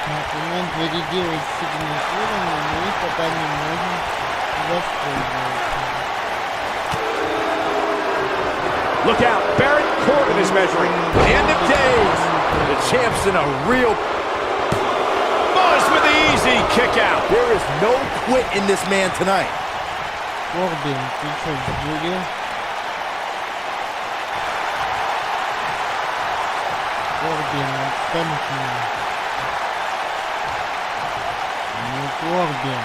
Оппонент вырядилась сигнатурами, но и пока не можем воспользоваться. Look out, Baron Corbin is measuring. End of days. The champ's in a real... Buzz with the easy kick out. There is no quit in this man tonight. Корбин, ты что, сбурил? Корбин, отстань от меня. Ну, Корбин.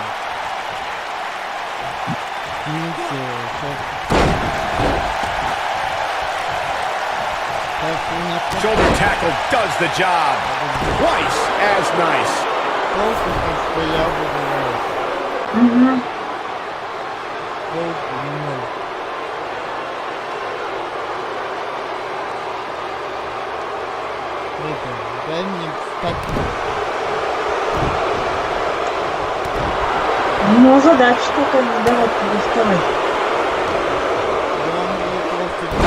Ну все, сейчас... Shoulder tackle does the job. Twice as nice. Просто постоял выдавает. Дай мне встать. Ну, задача такая, не давать тебе вставать.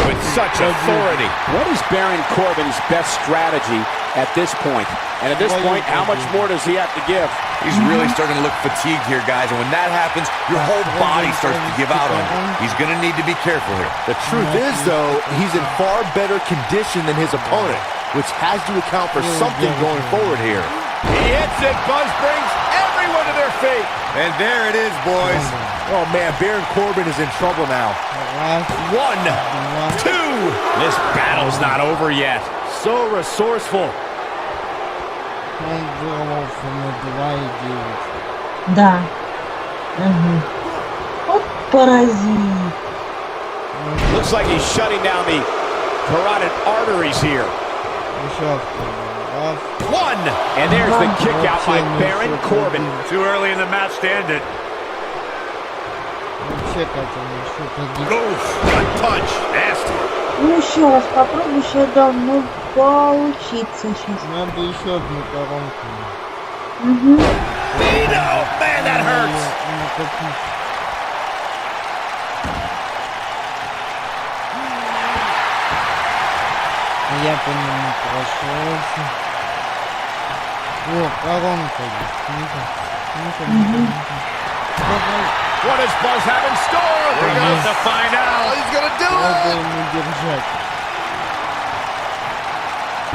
With such authority. What is Baron Corbin's best strategy at this point? And at this point, how much more does he have to give? He's really starting to look fatigued here, guys. And when that happens, your whole body starts to give out on you. He's going to need to be careful here. The truth is, though, he's in far better condition than his opponent, which has to account for something going forward here. He hits it. Buzz brings everyone to their feet. And there it is, boys. Oh, man, Baron Corbin is in trouble now. 1, 2. This battle's not over yet. So resourceful. Он вырвался на 2,9. Да. Вот паразит. Looks like he's shutting down the carotid arteries here. One! And there's the kick out by Baron Corbin. Too early in the match to end it. Oof, gut punch. Nasty. Ну еще раз попробуй, еще должно получиться сейчас. Надо еще одну коронку. Vito! Man, that hurts! Я по нему прошелся. О, коронка есть. Ну-ка. What does Buzz have in store? We're going to find out. He's gonna do Надо it! ему держать.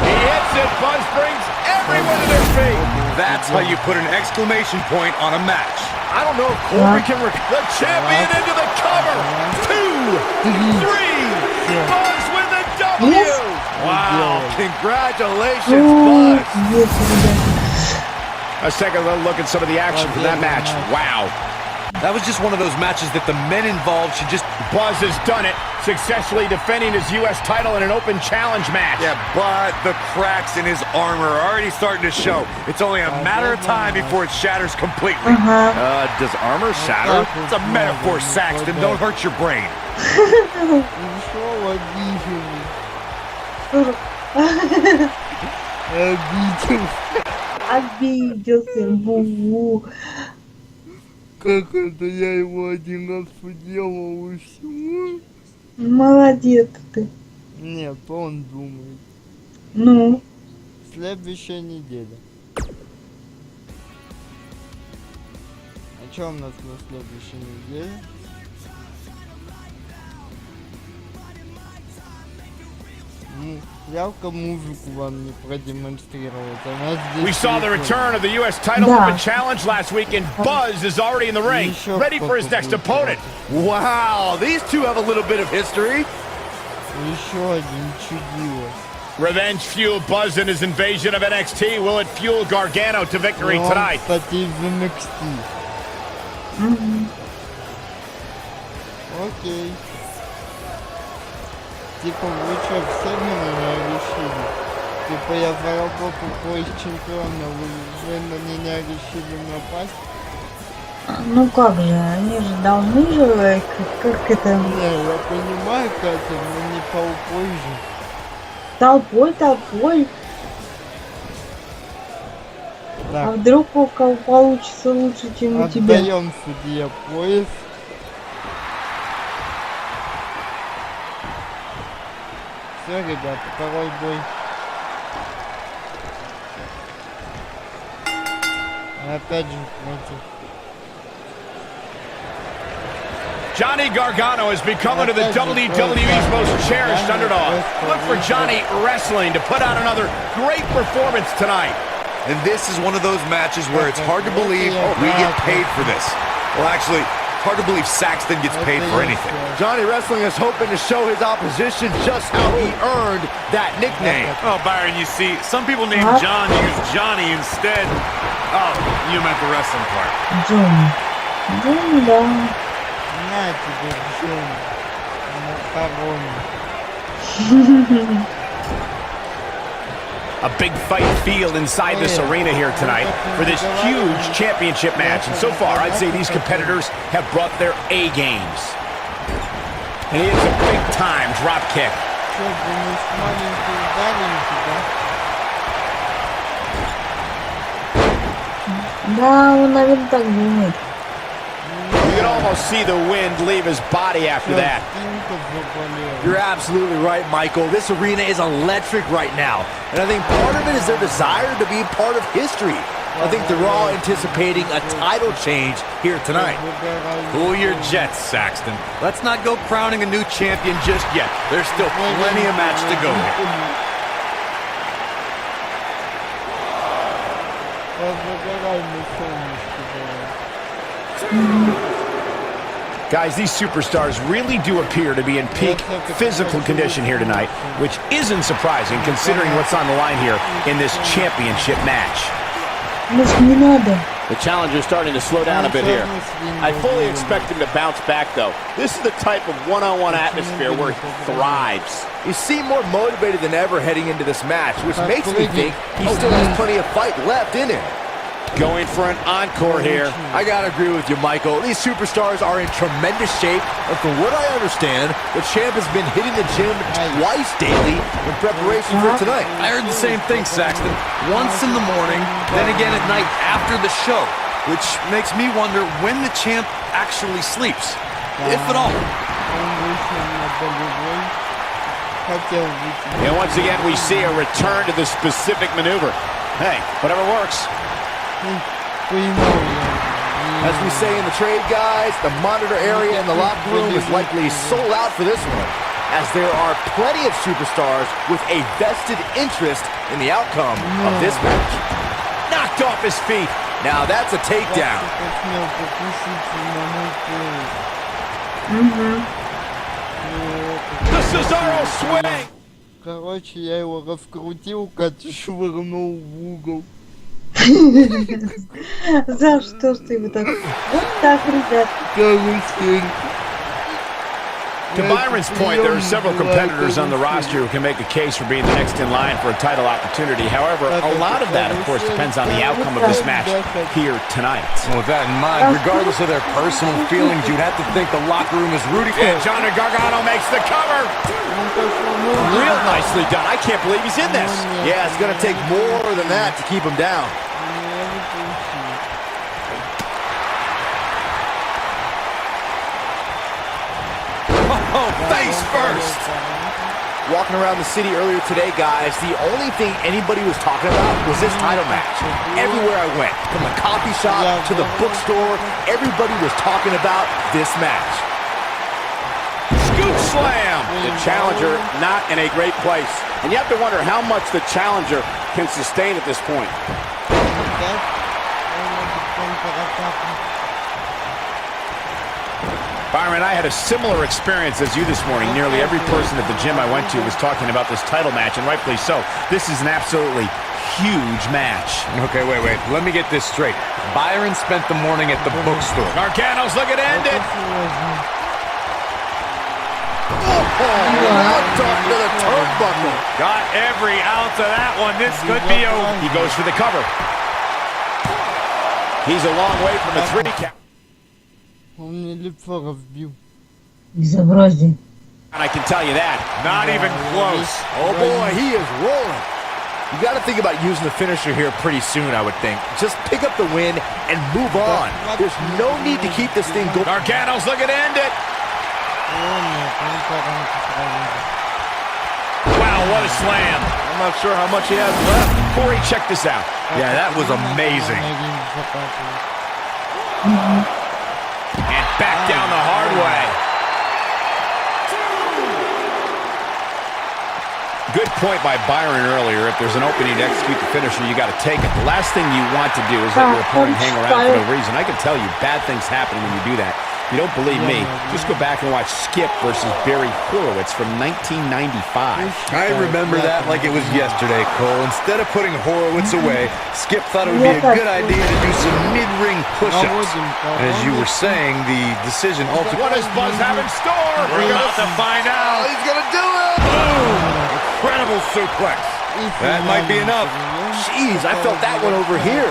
He hits it. Buzz brings everyone to their feet. That's how you put an exclamation point on a match. I don't know if Corby can the champion into the cover. 2, 3. Buzz with the W. Yes. Wow. Congratulations, Buzz. Let's take a little look at some of the action from that match. Wow. That was just one of those matches that the men involved should just... Buzz has done it, successfully defending his U.S. title in an open challenge match. Yeah, but the cracks in his armor are already starting to show. It's only a matter of time before it shatters completely. Does armor shatter? It's a metaphor, Saxton. Don't hurt your brain. Обиделся, бу-бу. Как это я его один раз уделал и все? Молодец ты. Нет, он думает. Ну? Следующая неделя. А что у нас на следующей неделе? Ну, жалко музыку вам не продемонстрировать. We saw the return of the U.S. title open challenge last week, and Buzz is already in the ring, ready for his next opponent. Wow, these two have a little bit of history. Еще один чудило. Revenge fueled Buzz in his invasion of NXT. Will it fuel Gargano to victory tonight? Кстати, из NXT. Окей. Типа, вы что, все меня решили? Типа, я заработал пояс чемпиона, вы на меня решили напасть? Ну как же, они же должны же, как это... Не, я понимаю, Катя, но не толпой же. Толпой. Так. А вдруг у кого получится лучше, чем у тебя? Отдаем судье пояс. Все, ребят, второй бой. Опять же против. Johnny Gargano has become one of the WWE's most cherished underdogs. Look for Johnny Wrestling to put out another great performance tonight. And this is one of those matches where it's hard to believe we get paid for this. Well, actually, hard to believe Saxton gets paid for anything. Johnny Wrestling is hoping to show his opposition just how he earned that nickname. Oh, Byron, you see, some people named John use Johnny instead. Oh, you meant the wrestling part. Джон, да. На тебе, Джон. Макароны. A big fight field inside this arena here tonight for this huge championship match. And so far, I'd say these competitors have brought their A games. And he hits a big-time drop kick. Да, он, наверное, так думает. You can almost see the wind leave his body after that. You're absolutely right, Michael. This arena is electric right now. And I think part of it is their desire to be part of history. I think they're all anticipating a title change here tonight. Cool your jets, Saxton. Let's not go crowning a new champion just yet. There's still plenty of match to go here. Guys, these superstars really do appear to be in peak physical condition here tonight, which isn't surprising considering what's on the line here in this championship match. The challenger's starting to slow down a bit here. I fully expect him to bounce back, though. This is the type of one-on-one atmosphere where he thrives. You seem more motivated than ever heading into this match, which makes me think he still has plenty of fight left in him. Going for an encore here. I gotta agree with you, Michael. These superstars are in tremendous shape, and from what I understand, the champ has been hitting the gym twice daily in preparation for tonight. I heard the same thing, Saxton. Once in the morning, then again at night after the show, which makes me wonder when the champ actually sleeps, if at all. And once again, we see a return to the specific maneuver. Hey, whatever works. As we say in the trade, guys, the monitor area in the locker room is likely sold out for this one, as there are plenty of superstars with a vested interest in the outcome of this match. Knocked off his feet. Now that's a takedown. The Cesaro swing. Короче, я его раскрутил, Катя швырнул в угол. За что ж ты его так? Вот так, ребят. To Byron's point, there are several competitors on the roster who can make a case for being the next in line for a title opportunity. However, a lot of that, of course, depends on the outcome of this match here tonight. Well, with that in mind, regardless of their personal feelings, you'd have to think the locker room is rooting for And Johnny Gargano makes the cover. Real nicely done. I can't believe he's in this. Yeah, it's going to take more than that to keep him down. Oh, face first. Walking around the city earlier today, guys, the only thing anybody was talking about was this title match. Everywhere I went, from the coffee shop to the bookstore, everybody was talking about this match. Scoop slam. The challenger not in a great place. And you have to wonder how much the challenger can sustain at this point. Byron, I had a similar experience as you this morning. Nearly every person at the gym I went to was talking about this title match, and rightfully so. This is an absolutely huge match. Okay, wait. Let me get this straight. Byron spent the morning at the bookstore. Gargano's looking to end it. Talking to the turnbuckle. Got every ounce of that one. This could be over. He goes for the cover. He's a long way from a 3 count. Он мне лицо разбил. Безобразие. And I can tell you that. Not even close. Oh boy, he is rolling. You got to think about using the finisher here pretty soon, I would think. Just pick up the win and move on. There's no need to keep this thing going. Gargano's looking to end it. Wow, what a slam. I'm not sure how much he has left. Corey, check this out. Yeah, that was amazing. And back down the hard way. Good point by Byron earlier. If there's an opening to execute the finisher, you got to take it. The last thing you want to do is let your opponent hang around for no reason. I can tell you, bad things happen when you do that. If you don't believe me, just go back and watch Skip versus Barry Horowitz from 1995. I remember that like it was yesterday, Cole. Instead of putting Horowitz away, Skip thought it would be a good idea to do some mid-ring push-ups. And as you were saying, the decision ultimately... What does Buzz have in store? We're about to find out. He's going to do it! Boom! Incredible suplex. That might be enough. Jeez, I felt that one over here.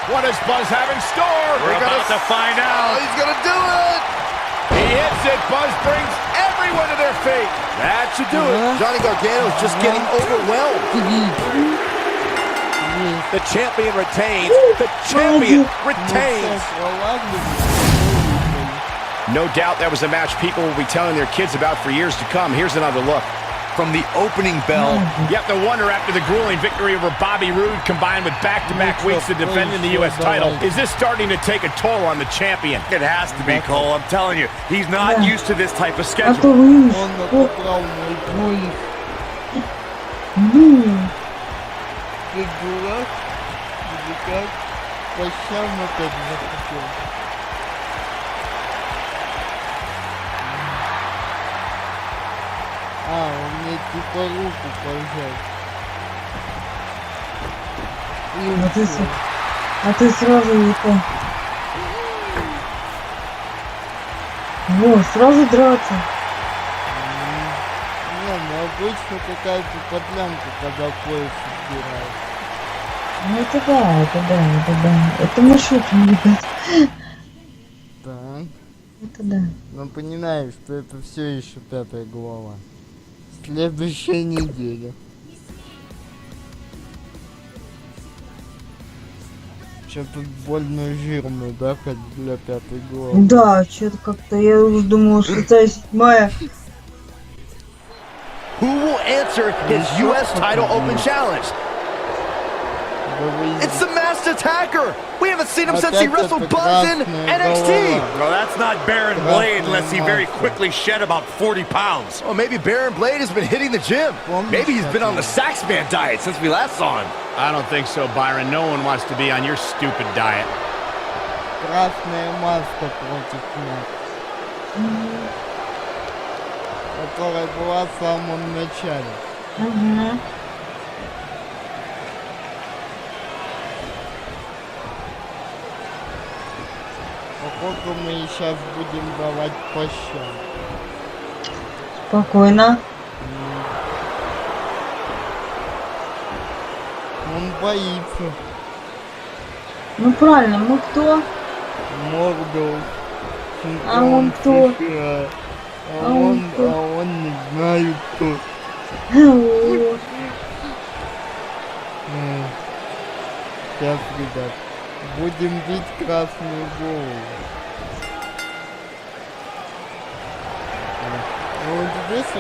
What does Buzz have in store? We're about to find out. He's going to do it! He hits it. Buzz brings everyone to their feet. That should do it. Johnny Gargano is just getting overwhelmed. The champion retains. The champion retains. No doubt that was a match people will be telling their kids about for years to come. Here's another look. From the opening bell. You have to wonder, after the grueling victory over Bobby Roode combined with back-to-back weeks of defending the U.S. title, is this starting to take a toll on the champion? It has to be, Cole. I'm telling you, he's not used to this type of schedule. Он мне типа руку пожал. А ты сразу это... Во, сразу драться. Не, ну обычно какая-то подлянка, когда пояс убирают. Ну это да. Это мы шутим, ребят. Так. Это да. Но понимаешь, что это все еще 5-я глава. Следующая неделя. Что-то больно жирно, да, как для 5-й главы? Да, что-то как-то я уже думала, что это 7-я answer his U.S. title open challenge. It's the masked attacker! We haven't seen him since he wrestled Buzz in NXT! Well, that's not Baron Blade unless he very quickly shed about 40 pounds. Well, maybe Baron Blade has been hitting the gym. Maybe he's been on the Saxman diet since we last saw him. I don't think so, Byron. No one wants to be on your stupid diet. Красная маска против нас. Которая была в самом начале. Походу мы сейчас будем давать по щам. Спокойно. Он боится. Ну правильно, мы кто? Морбиус. А он кто? А он не знаю кто. Сейчас, ребят, будем бить красную голову. Вот здесь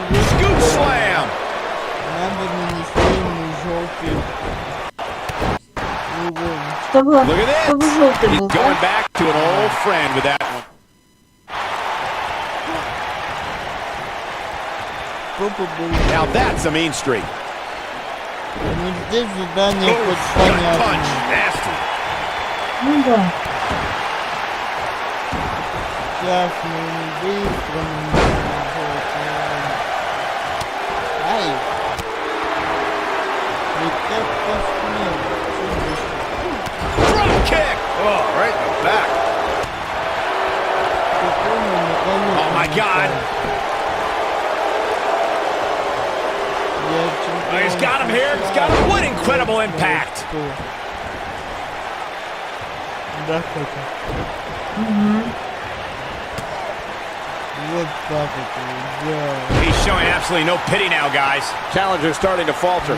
надо нанести ему желтый. Чтобы желтый был, да? Going back to an old friend with that one. Now that's a mean streak. Ну здесь задание хоть понятно. Ну да. Сейчас мы быстро Ай! И как посмел. Drop kick! Oh, right in the back. Oh my God! Oh, he's got him here. He's got him. What incredible impact! Да, это. Вот так вот, да. He's showing absolutely no pity now, guys. Challenger's starting to falter.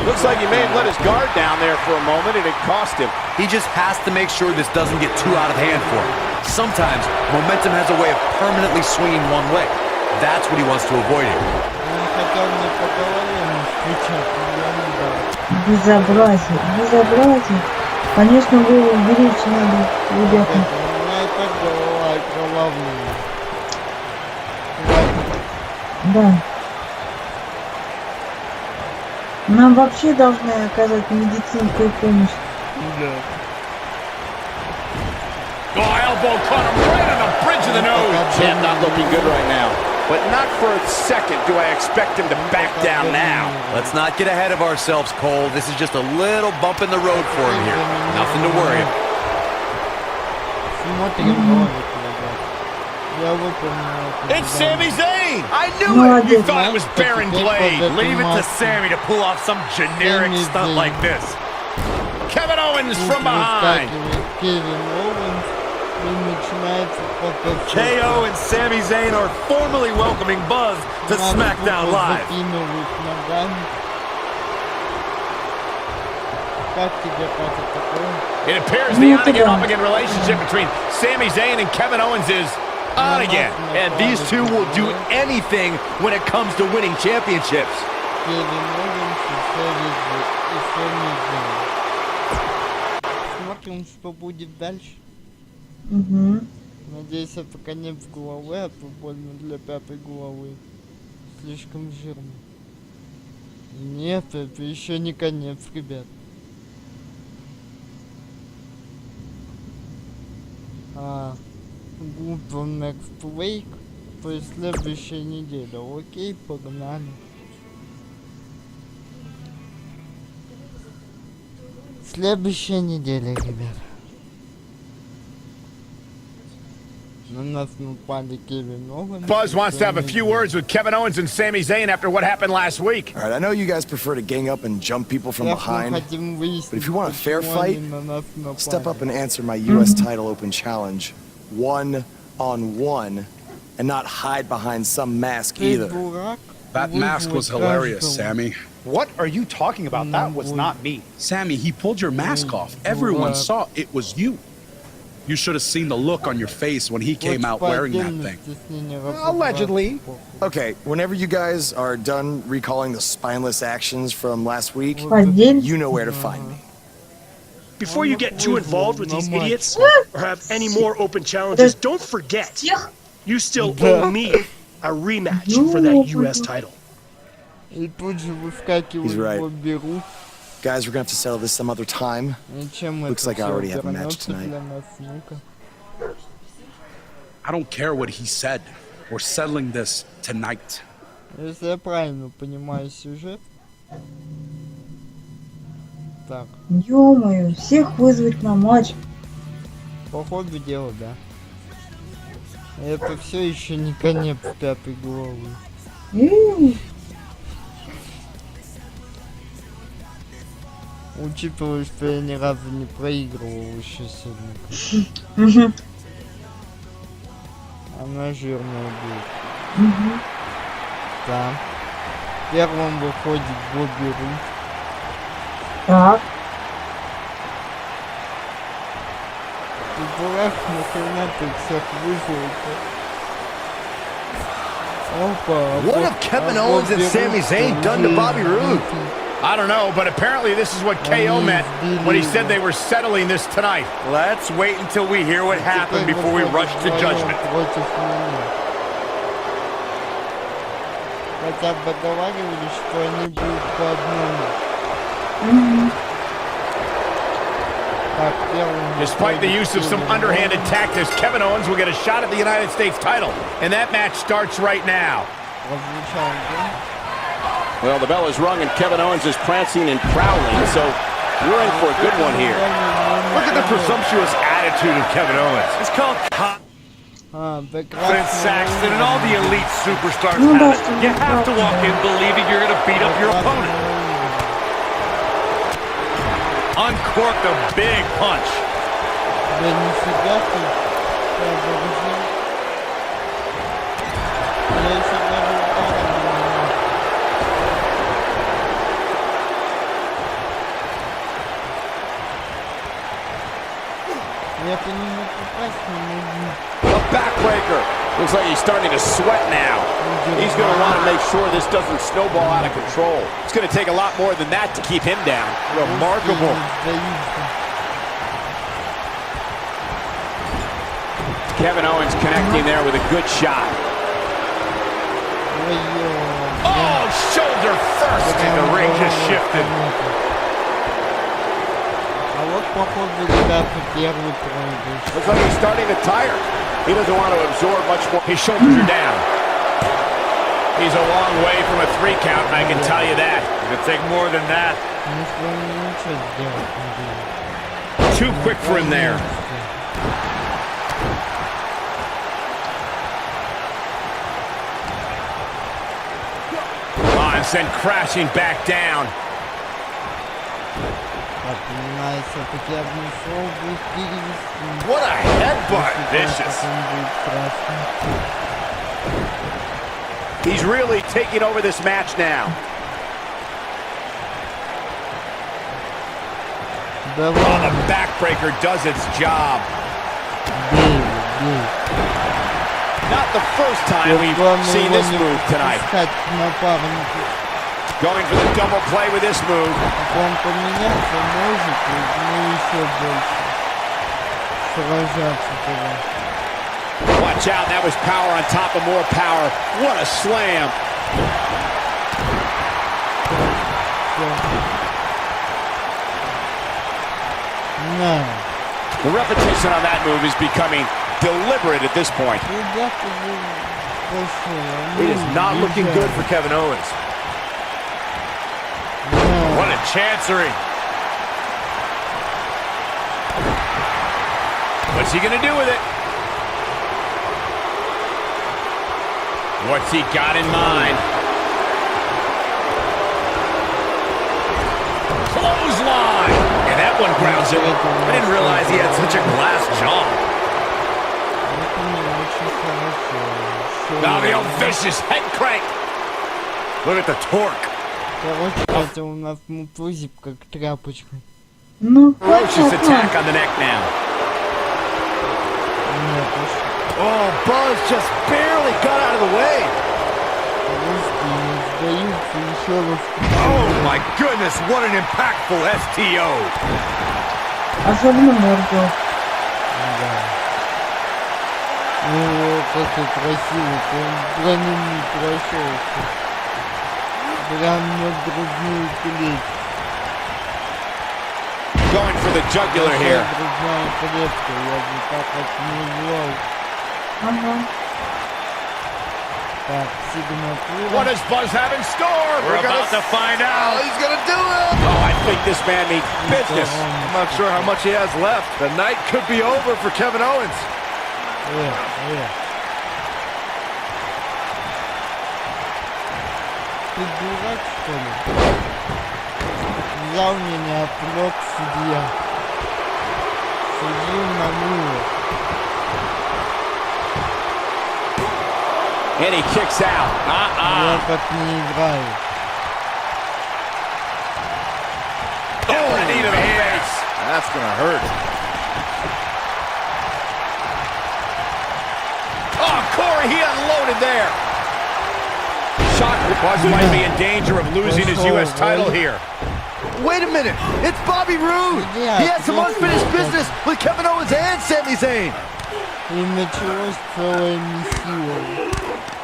Looks like he may have let his guard down there for a moment, and it cost him. He just has to make sure this doesn't get too out of hand for him. Sometimes momentum has a way of permanently swinging one way. That's what he wants to avoid here. Безобразие, безобразие. Конечно, голову беречь надо, ребята. Это голова кровавая. Да. Нам вообще должны оказать медицинскую помощь. Да. Oh, elbow caught him right on the bridge of the nose. Champ not looking good right now. But not for a second do I expect him to back down now. Let's not get ahead of ourselves, Cole. This is just a little bump in the road for him here. Nothing to worry about. It's Sami Zayn! I knew it! You thought it was Baron Blade. Leave it to Sammy to pull off some generic stunt like this. Kevin Owens from behind. KO and Sami Zayn are formally welcoming Buzz to Smackdown Live. It appears the on-again, off-again relationship between Sami Zayn and Kevin Owens is on again. And these two will do anything when it comes to winning championships. Смотрим, что будет дальше. Надеюсь, это конец главы, а то больно для пятой главы. Слишком жирно. Нет, это еще не конец, ребят. Good next week, то есть следующая неделя. Окей, погнали. Следующая неделя, ребят. Buzz wants to have a few words with Kevin Owens and Sami Zayn after what happened last week. All right, I know you guys prefer to gang up and jump people from behind, but if you want a fair fight, step up and answer my U.S. title open challenge, 1-on-1, and not hide behind some mask either. That mask was hilarious, Sammy. What are you talking about? That was not me. Sammy, he pulled your mask off. Everyone saw it was you. You should have seen the look on your face when he came out wearing that thing. Allegedly. Okay, whenever you guys are done recalling the spineless actions from last week, you know where to find me. Before you get too involved with these idiots, or have any more open challenges, don't forget, you still owe me a rematch for that US title. He's right. Guys, we're gonna have to settle this some other time. Looks like I already have a match tonight. I don't care what he said. We're settling this tonight. Если я правильно понимаю сюжет. Так. Ё-моё, всех вызвать на матч. По ходу дела, да. Это все еще не конец 5-й главы. Учитывая, что я ни разу не проигрывал еще сегодня. Она жирная будет. Так. Первым выходит Бобби Руд. Так. Ты дурак, нахрена ты всех вызвал-то? Опа. What have Kevin Owens and Sami Zayn done to Bobby Roode? I don't know, but apparently this is what KO meant when he said they were settling this tonight. Let's wait until we hear what happened before we rush to judgment. Хотя бы договаривались, что они будут по одному. Despite the use of some underhanded tactics, Kevin Owens will get a shot at the United States title, and that match starts right now. Well, the bell is rung and Kevin Owens is prancing and prowling, so we're in for a good one here. Look at the presumptuous attitude of Kevin Owens. It's called Vince Saxton and all the elite superstars have it. You have to walk in believing you're going to beat up your opponent. Uncorked a big punch. A backbreaker. Looks like he's starting to sweat now. He's going to want to make sure this doesn't snowball out of control. It's going to take a lot more than that to keep him down. Remarkable. Kevin Owens connecting there with a good shot. Oh, shoulder first. And the ring just shifted. Looks like he's starting to tire. He doesn't want to absorb much more. His shoulders are down. He's a long way from a 3 count, and I can tell you that. It'll take more than that. Too quick for him there. Oh, and sent crashing back down. What a headbutt! Vicious. He's really taking over this match now. Oh, the backbreaker does its job. Not the first time we've seen this move tonight. Going for the double play with this move. Watch out, that was power on top of more power. What a slam. The repetition on that move is becoming deliberate at this point. It is not looking good for Kevin Owens. What a chancery. What's he gonna do with it? What's he got in mind? Clothesline! And that one grounds him. I didn't realize he had such a glass jaw. Now the old vicious head crank. Look at the torque. Короче, у нас мутузик как тряпочка. Ну, ferocious attack on the neck now. Buzz just barely got out of the way. Oh my goodness, what an impactful STO. Особенно Морбиус. Ну, как и красиво, он броню не прошелся. Прям на грудную клеть. Going for the jugular here. Грудная клетка, я бы так отмывал. Ага. Так, сигнатура. What does Buzz have in store? We're about to find out. Oh, he's gonna do it! Oh, I think this man needs business. I'm not sure how much he has left. The night could be over for Kevin Owens. Yeah. Ты дурак, что ли? Взял меня, отвлек судья. Судью мануя. And he kicks out. Я так не играю. Oh, a knee to the face. That's gonna hurt. Oh, Corey, he unloaded there. Buzz might be in danger of losing his U.S. title here. Wait a minute, it's Bobby Roode. He has some unfinished business with Kevin Owens and Sami Zayn. И началось целое месиво.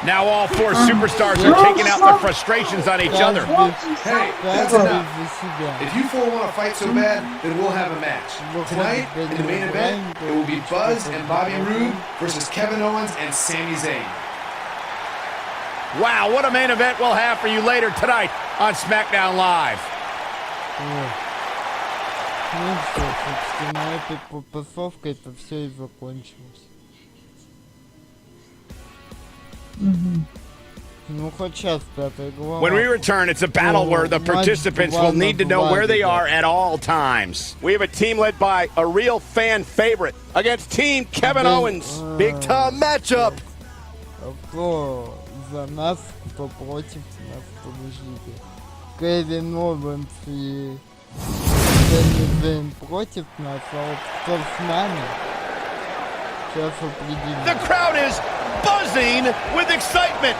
Now all four superstars are taking out their frustrations on each other. Hey, that's enough. If you four want to fight so bad, then we'll have a match. Tonight, in the main event, it will be Buzz and Bobby Roode versus Kevin Owens and Sami Zayn. Wow, what a main event we'll have for you later tonight on SmackDown Live. Ну все, собственно, этой потасовкой это все и закончилось. Ну хоть сейчас пятая глава. When we return, it's a battle where the participants will need to know where they are at all times. We have a team led by a real fan favorite against Team Kevin Owens. Big time matchup. Кто за нас, кто против нас, кто выживет. Кевин Оуэнс и Сами Зейн против нас, а вот кто с нами, сейчас определим. The crowd is buzzing with excitement.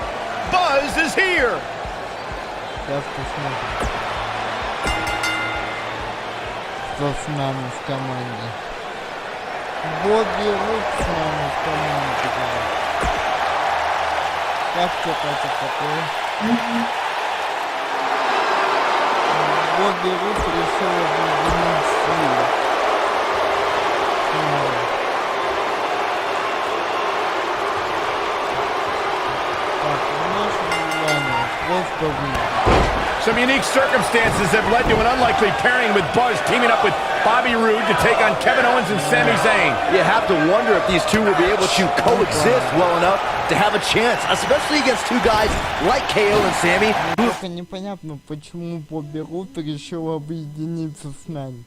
Buzz is here. Сейчас посмотрим, кто с нами в команде. Бобби Руд с нами в команде. Как что Катя такое? Бобби Руд решил объединить силы. Так, наше желание просто выйти. Some unique circumstances have led to an unlikely pairing with Buzz teaming up with Bobby Roode to take on Kevin Owens and Sami Zayn. You have to wonder if these two will be able to coexist well enough to have a chance, especially against two guys like KO and Sami. Только непонятно, почему Бобби Руд решил объединиться с нами.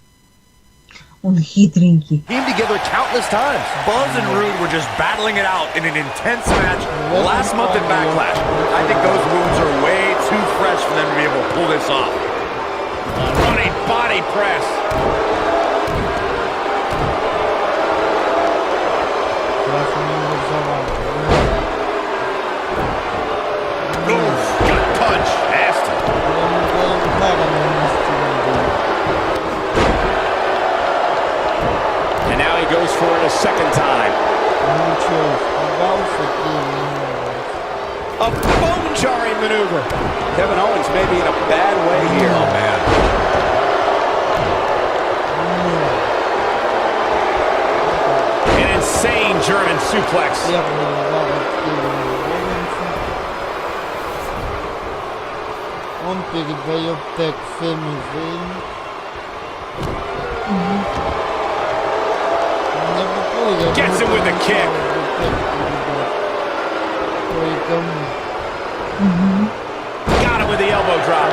Он хитренький. Came together countless times. Buzz and Roode were just battling it out in an intense match last month at Backlash. I think those wounds are way too fresh for them to be able to pull this off. Running body press. Oof, gut punch. Nasty. And now he goes for it a second time. A bone-jarring maneuver. Kevin Owens may be in a bad way here. Oh, man. An insane German suplex. Он передает тег Сами Зейн. Gets him with a kick. Got him with the elbow drop.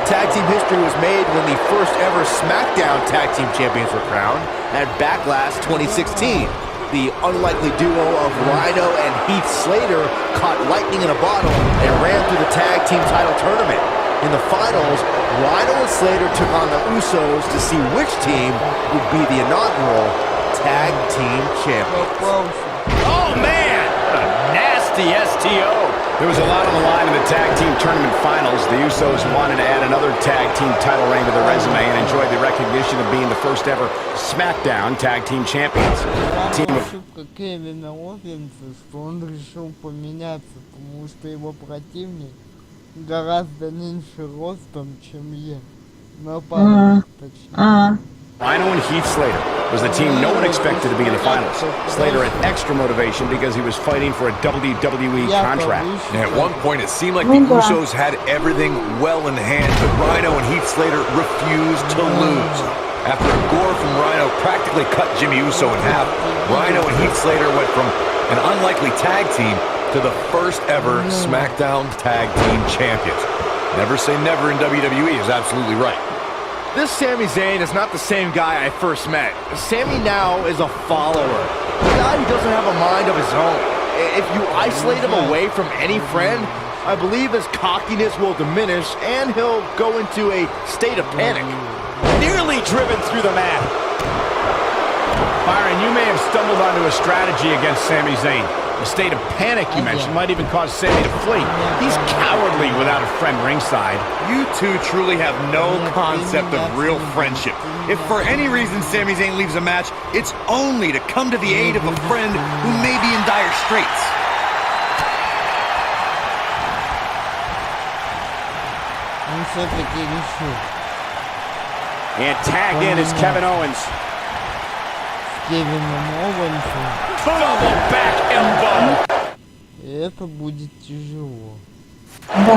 Tag team history was made when the first ever Smackdown Tag Team Champions were crowned at Backlash 2016. The unlikely duo of Rhino and Heath Slater caught lightning in a bottle and ran through the tag team title tournament. In the finals, Rhino and Slater took on the Usos to see which team would be the inaugural Tag Team Champions. Oh, man! nasty STO. There was a lot on the line in the tag team tournament finals. The Usos wanted to add another tag team title reign to their resume and enjoyed the recognition of being the first ever Smackdown tag team champions. Ошибка Кевина Owens'а, что он решил поменяться, потому что его противник гораздо меньше ростом, чем я. Нападает, точнее. Rhino and Heath Slater was the team no one expected to be in the finals. Slater had extra motivation because he was fighting for a WWE contract. And at one point, it seemed like the Usos had everything well in hand, but Rhino and Heath Slater refused to lose. After a gore from Rhino practically cut Jimmy Uso in half, Rhino and Heath Slater went from an unlikely tag team to the first ever SmackDown Tag Team Champions. Never say never in WWE is absolutely right. This Sami Zayn is not the same guy I first met. Sami now is a follower, a guy who doesn't have a mind of his own. If you isolate him away from any friend, I believe his cockiness will diminish and he'll go into a state of panic. Nearly driven through the mat. Byron, you may have stumbled onto a strategy against Sami Zayn. A state of panic, you mentioned, might even cause Sami to flee. He's cowardly without a friend ringside. You two truly have no concept of real friendship. If for any reason Sami Zayn leaves a match, it's only to come to the aid of a friend who may be in dire straits. And tagged in is Kevin Owens. Double back elbow. Это будет тяжело. Да.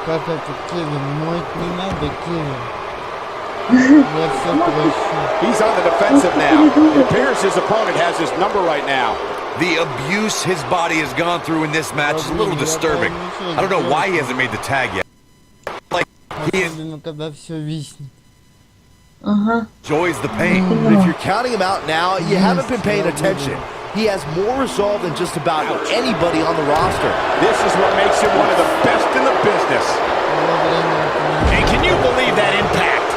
Как это, Кевин? Ну это не надо, Кевин. Я все прощу. He's on the defensive now. It appears his opponent has his number right now. The abuse his body has gone through in this match is a little disturbing. I don't know why he hasn't made the tag yet. Like, he enjoys the pain. But if you're counting him out now, you haven't been paying attention. He has more resolve than just about anybody on the roster. This is what makes him one of the best in the business. And can you believe that impact?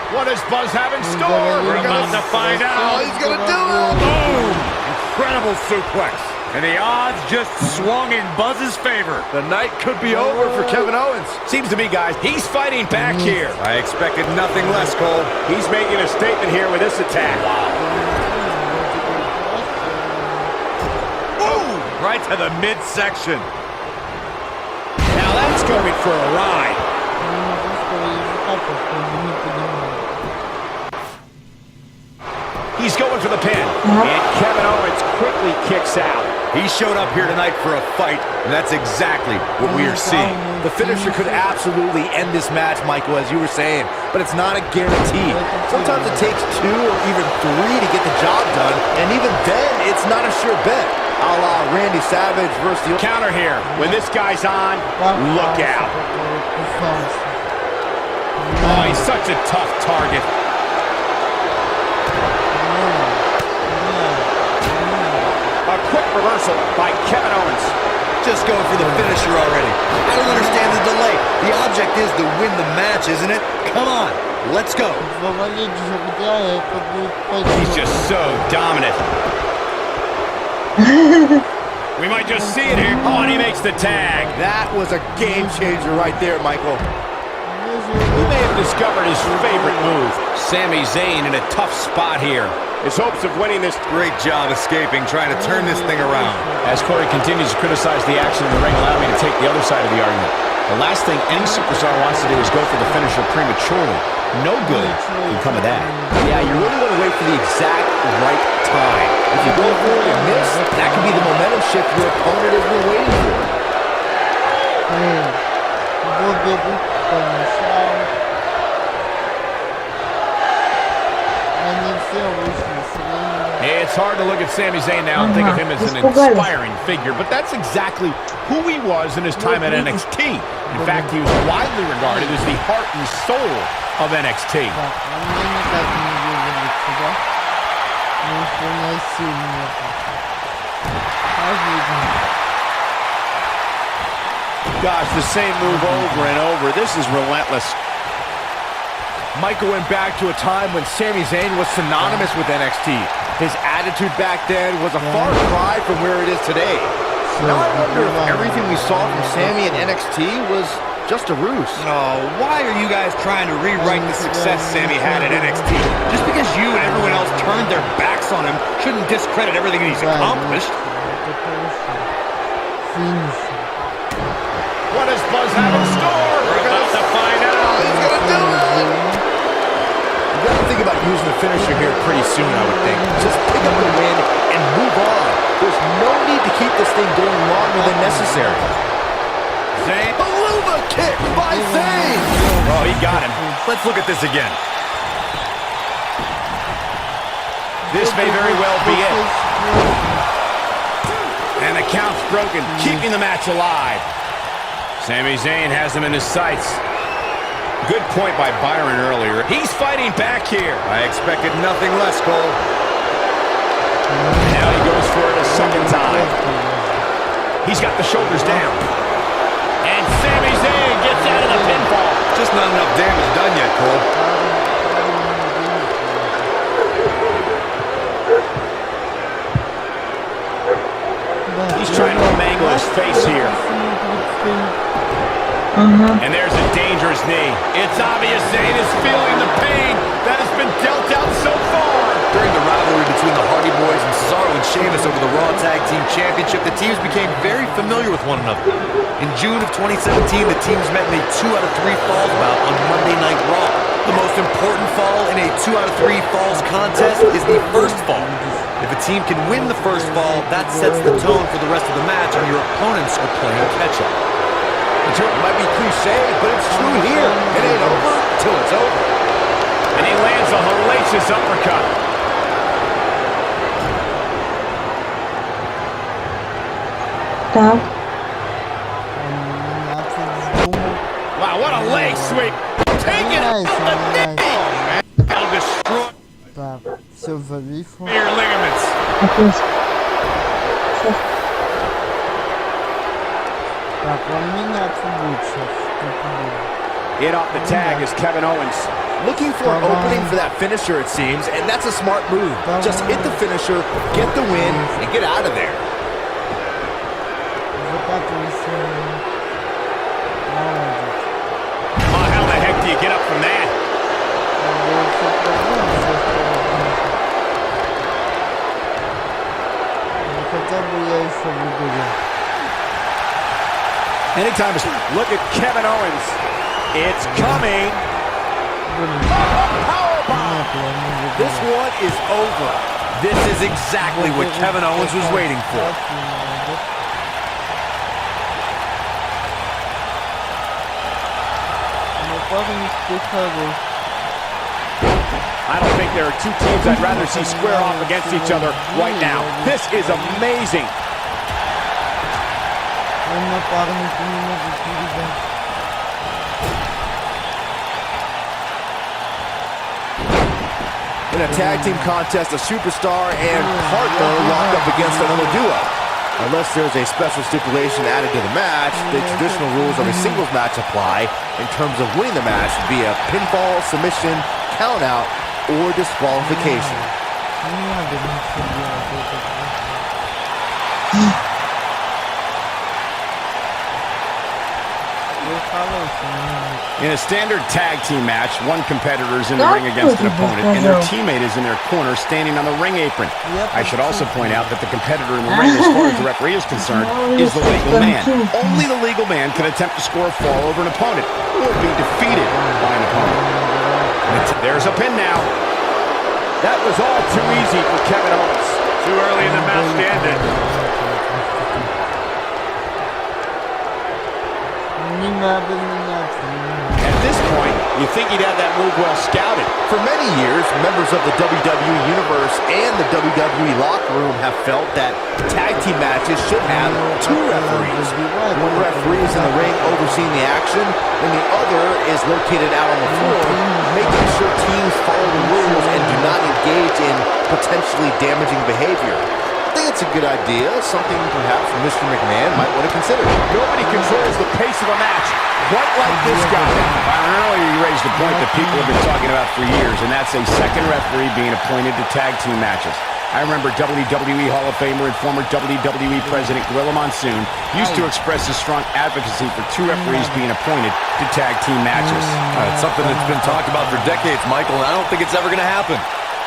What does Buzz have in store? We're about to find out. Oh, he's gonna do it! Boom! Incredible suplex. And the odds just swung in Buzz's favor. The night could be over for Kevin Owens. Seems to me, guys, he's fighting back here. I expected nothing less, Cole. He's making a statement here with this attack. Boom! Right to the midsection. Now that's going for a ride. He's going for the pin, and Kevin Owens quickly kicks out. He showed up here tonight for a fight, and that's exactly what we are seeing. The finisher could absolutely end this match, Michael, as you were saying, but it's not a guarantee. Sometimes it takes 2 or even 3 to get the job done, and even then, it's not a sure bet. A la Randy Savage versus the counter here. When this guy's on, look out. Oh, he's such a tough target. A quick reversal by Kevin Owens. Just go for the finisher already. I don't understand the delay. The object is to win the match, isn't it? Come on, let's go. He's just so dominant. We might just see it here. Oh, and he makes the tag. That was a game changer right there, Michael. He may have discovered his favorite move. Sami Zayn in a tough spot here. His hopes of winning this. Great job escaping, trying to turn this thing around. As Corey continues to criticize the action in the ring, allow me to take the other side of the argument. The last thing any superstar wants to do is go for the finisher prematurely. No good can come of that. Yeah, you really want to wait for the exact right time. If you go for it and miss, that could be the momentum shift your opponent has been waiting for. It's hard to look at Sami Zayn now and think of him as an inspiring figure, but that's exactly who he was in his time at NXT. In fact, he was widely regarded as the heart and soul of NXT. Gosh, the same move over and over. This is relentless. Michael went back to a time when Sami Zayn was synonymous with NXT. His attitude back then was a far cry from where it is today. Now I wonder if everything we saw from Sami in NXT was just a ruse. Oh, why are you guys trying to rewrite the success Sami had at NXT? Just because you and everyone else turned their backs on him shouldn't discredit everything he's accomplished. What does Buzz have in store? We're about to find out. He's gonna do it! You gotta think about using the finisher here pretty soon, I would think. Just pick up the win and move on. There's no need to keep this thing going longer than necessary. Zayn. Beluga kick by Zayn! Oh, he got him. Let's look at this again. This may very well be it. And the count's broken, keeping the match alive. Sami Zayn has him in his sights. Good point by Byron earlier. He's fighting back here. I expected nothing less, Cole. Now he goes for it a second time. He's got the shoulders down. And Sami Zayn gets out of the pinfall. Just not enough damage done yet, Cole. He's trying to mangle his face here. And there's a dangerous knee. It's obvious Zayn is feeling the pain that has been dealt out so far. During the rivalry between the Hardy Boys and Cesaro and Sheamus over the Raw Tag Team Championship, the teams became very familiar with one another. In June of 2017, the teams met in a 2 out of 3 falls bout on Monday Night Raw. The most important fall in a 2 out of 3 falls contest is the first fall. If a team can win the first fall, that sets the tone for the rest of the match, and your opponents are playing catch-up. It might be cliche, but it's true here. It ain't over till it's over. And he lands a hellacious uppercut. Wow, what a leg sweep. Take it out the knee. That'll destroy your ligaments. In off the tag is Kevin Owens. Looking for an opening for that finisher, it seems, and that's a smart move. Just hit the finisher, get the win, and get out of there. Oh, how the heck do you get up from that? Anytime, look at Kevin Owens. It's coming. This one is over. This is exactly what Kevin Owens was waiting for. I don't think there are two teams I'd rather see square off against each other right now. This is amazing. In a tag team contest, a superstar and partner locked up against another duo. Unless there's a special stipulation added to the match, the traditional rules of a singles match apply in terms of winning the match via pinfall, submission, countout, or disqualification. In a standard tag team match, one competitor is in the ring against an opponent, and their teammate is in their corner standing on the ring apron. I should also point out that the competitor in the ring, as far as the referee is concerned, is the legal man. Only the legal man can attempt to score a fall over an opponent or be defeated by an opponent. There's a pin now. That was all too easy for Kevin Owens. Too early in the match to end it. At this point, you think he'd have that move well scouted. For many years, members of the WWE Universe and the WWE locker room have felt that tag team matches should have two referees. One referee is in the ring overseeing the action, and the other is located out on the floor, making sure teams follow the rules and do not engage in potentially damaging behavior. I think it's that's a good idea. Something perhaps Mr. McMahon might want to consider. Nobody controls the pace of a match quite like this guy. Earlier you raised a point that people have been talking about for years, and that's a second referee being appointed to tag team matches. I remember WWE Hall of Famer and former WWE President Gorilla Monsoon used to express his strong advocacy for two referees being appointed to tag team matches. It's something that's been talked about for decades, Michael, and I don't think it's ever going to happen.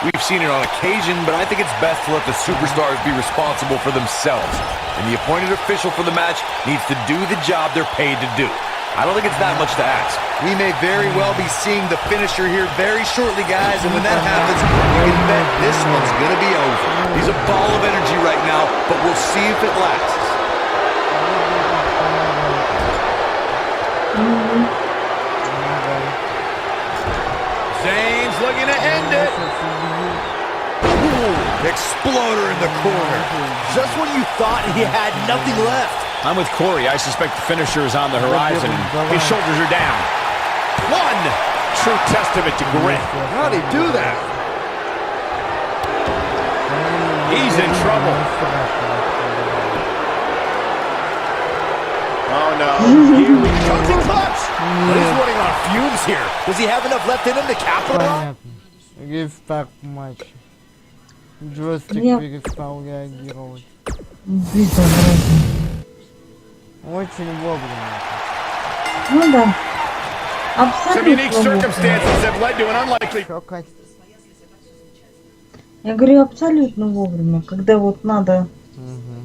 We've seen it on occasion, but I think it's best to let the superstars be responsible for themselves. And the appointed official for the match needs to do the job they're paid to do. I don't think it's that much to ask. We may very well be seeing the finisher here very shortly, guys, and when that happens, you can bet this one's gonna be over. He's a ball of energy right now, but we'll see if it lasts. Zayn's looking to end it. Ooh, exploder in the corner. Just when you thought he had nothing left. I'm with Corey. I suspect the finisher is on the horizon. His shoulders are down. One! True testament to grit. How'd he do that? He's in trouble. Oh, no. Here we go. Touch! But he's running on fumes here. Does he have enough left in him to capitalize? Рестарт матча. Джойстик перестал реагировать. Очень вовремя. Ну да. Абсолютно вовремя. Я говорю, абсолютно вовремя, когда вот надо...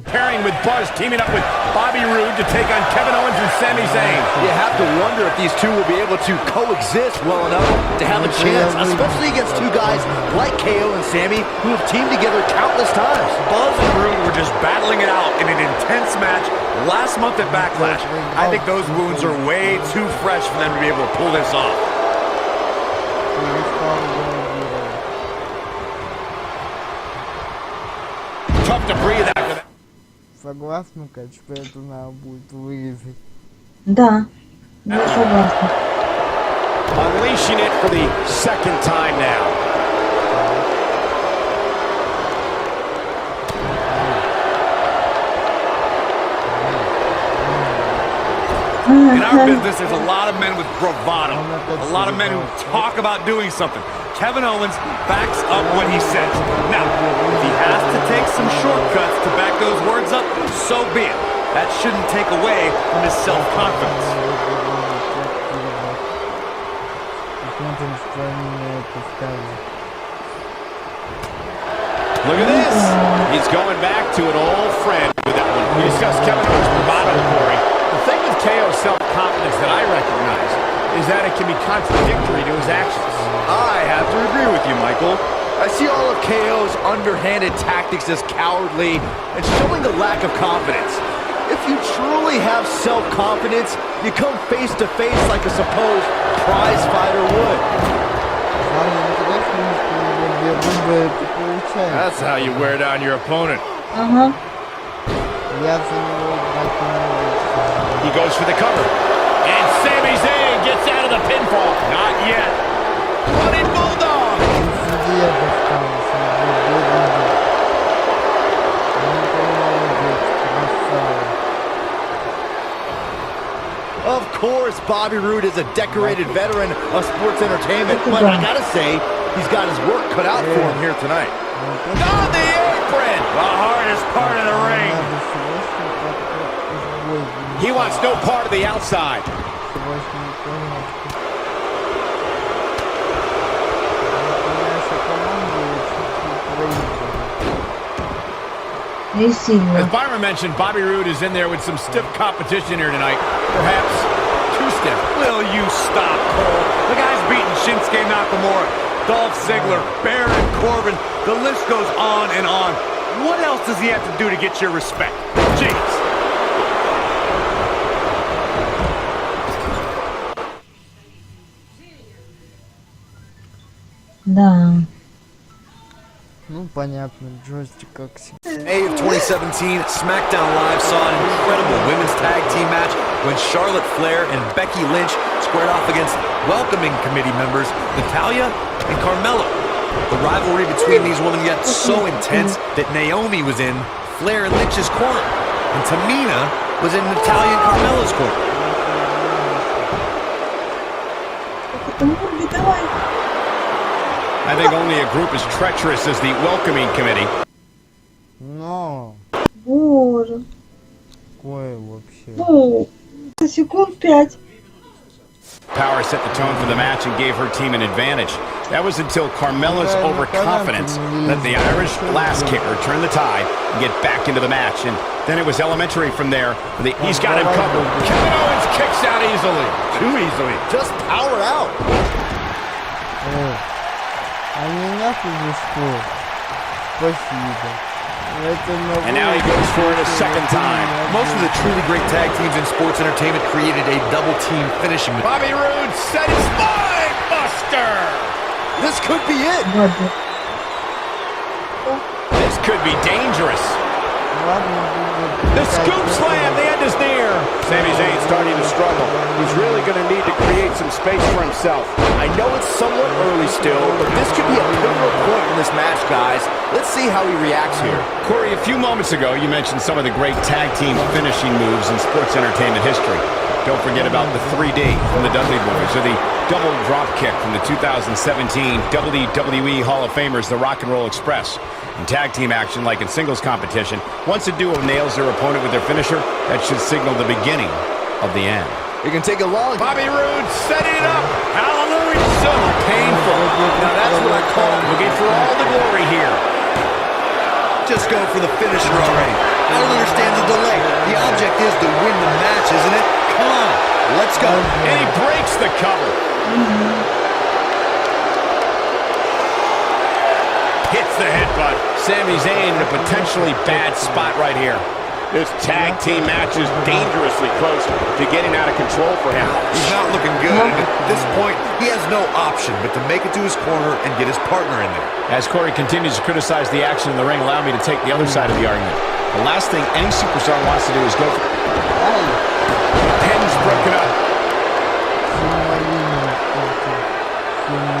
Pairing with Buzz, teaming up with Bobby Roode to take on Kevin Owens and Sami Zayn. You have to wonder if these two will be able to coexist well enough to have a chance, especially against two guys like KO and Sami who have teamed together countless times. Buzz and Roode were just battling it out in an intense match last month at Backlash. I think those wounds are way too fresh for them to be able to pull this off. Tough to breathe after that. Согласна, Кать, что это надо будет вырезать? Да, я согласна. Unleashing it for the second time now. In our business, there's a lot of men with bravado, a lot of men who talk about doing something. Kevin Owens backs up what he says. Now, if he has to take some shortcuts to back those words up, so be it. That shouldn't take away from his self-confidence. Look at this. He's going back to an old friend with that one. We discussed Kevin Owens' bravado, Corey. The thing with KO's self-confidence that I recognize is that it can be contradictory to his actions. I have to agree with you, Michael. I see all of KO's underhanded tactics as cowardly and showing a lack of confidence. If you truly have self-confidence, you come face to face like a supposed prize fighter would. That's how you wear down your opponent. He goes for the cover. And Sami Zayn gets out of the pinfall. Not yet. Running Bulldog. Of course, Bobby Roode is a decorated veteran of sports entertainment, but I gotta say, he's got his work cut out for him here tonight. On the apron. The hardest part of the ring. He wants no part of the outside. As Byron mentioned, Bobby Roode is in there with some stiff competition here tonight. Perhaps too stiff. Will you stop, Cole? The guy's beating Shinsuke Nakamura, Dolph Ziggler, Baron Corbin. The list goes on and on. What else does he have to do to get your respect? Jeez. Да. Ну, понятно, джойстик как всегда. May of 2017, Smackdown Live saw an incredible women's tag team match when Charlotte Flair and Becky Lynch squared off against welcoming committee members Natalya and Carmella. The rivalry between these women got so intense that Naomi was in Flair in Lynch's corner, and Tamina was in Natalya and Carmella's corner. I think only a group as treacherous as the welcoming committee. No. Боже. Какое вообще? Ну, секунд 5. Power set the tone for the match and gave her team an advantage. That was until Carmella's overconfidence let the Irish glass kicker turn the tide and get back into the match. And then it was elementary from there. He's got him covered. Kevin Owens kicks out easily. Too easily. Just power out. And now he goes for it a second time. Most of the truly great tag teams in sports entertainment created a double team finishing. Bobby Roode set his spine buster. This could be it. This could be dangerous. The scoop slam, the end is near. Sami Zayn starting to struggle. He's really going to need to create some space for himself. I know it's somewhat early still, but this could be a pivotal point in this match, guys. Let's see how he reacts here. Corey, a few moments ago, you mentioned some of the great tag team finishing moves in sports entertainment history. Don't forget about the 3D from the Dudley Boys, or the double drop kick from the 2017 WWE Hall of Famers, the Rock and Roll Express. In tag team action, like in singles competition, once a duo nails their opponent with their finisher, that should signal the beginning of the end. It can take a long... Bobby Roode setting it up. Hallelujah. So painful. Now that's what I call looking for all the glory here. Just go for the finisher already. I don't understand the delay. The object is to win the match, isn't it? Come on, let's go. And he breaks the cover. Hits the headbutt. Sami Zayn in a potentially bad spot right here. This tag team match is dangerously close to getting out of control for him. He's not looking good. At this point, he has no option but to make it to his corner and get his partner in there. As Corey continues to criticize the action in the ring, allow me to take the other side of the argument. The last thing any superstar wants to do is go for... Pen's broken up.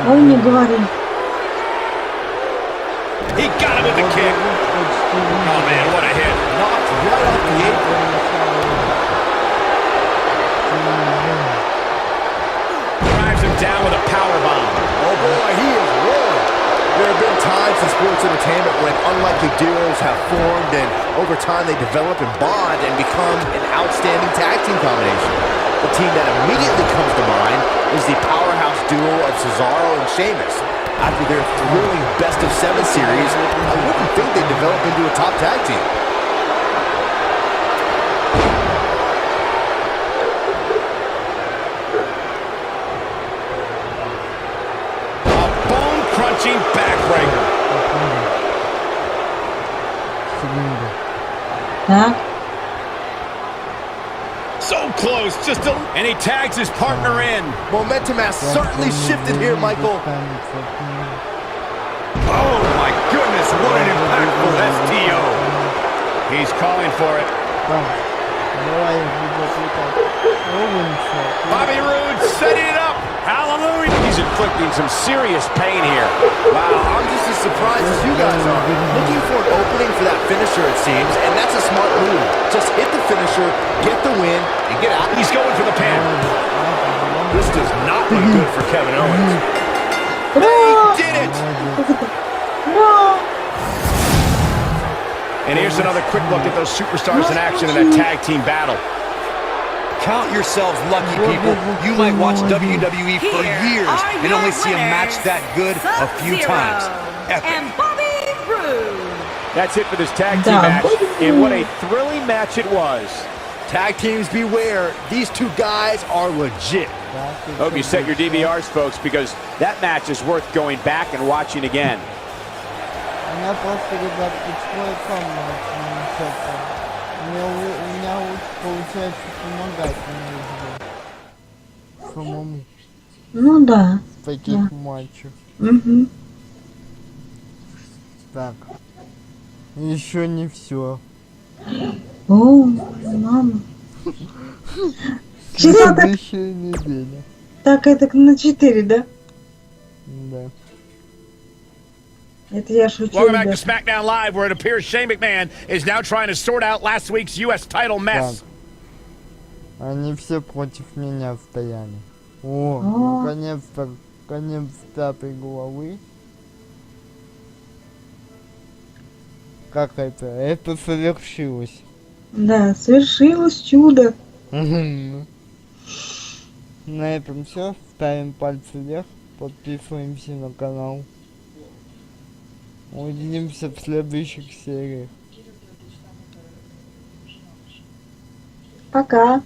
Ой, не говори. He got him with the kick. Oh man, what a hit. Knocked right off the apron. Drives him down with a powerbomb. Oh boy, he is rolling. There have been times in sports entertainment when unlikely duos have formed and over time they develop and bond and become an outstanding tag team combination. The team that immediately comes to mind is the powerhouse duo of Cesaro and Sheamus. After their thrilling best-of-7 series, I wouldn't think they'd develop into a top tag team. A bone-crunching backbreaker. Huh? So close, just a... And he tags his partner in. Momentum has certainly shifted here, Michael. Oh my goodness, what an impactful STO. He's calling for it. Bobby Roode setting it up. Hallelujah. He's inflicting some serious pain here. Wow, I'm just as surprised as you guys are. Looking for an opening for that finisher, it seems, and that's a smart move. Just hit the finisher, get the win, and get out. He's going for the pin. This does not look good for Kevin Owens. He did it! And here's another quick look at those superstars in action in that tag team battle. Count yourselves lucky, people. You might watch WWE for years and only see a match that good a few times. Epic. And Bobby Roode. That's it for this tag team match, and what a thrilling match it was. Tag teams beware, these two guys are legit. Hope you set your DVRs, folks, because that match is worth going back and watching again. Ну да. В таких матчах. Так. Еще не все. О, мама. Следующая неделя. Так, это на 4, да? Да. Это я шучу. Welcome back to Smackdown Live, where it appears Shane McMahon is now trying to sort out last week's U.S. title mess. Они все против меня стояли. О, наконец-то, конец 5-й главы. Как это? Это совершилось. Да, совершилось чудо. На этом все. Ставим пальцы вверх. Подписываемся на канал. Увидимся в следующих сериях. Пока.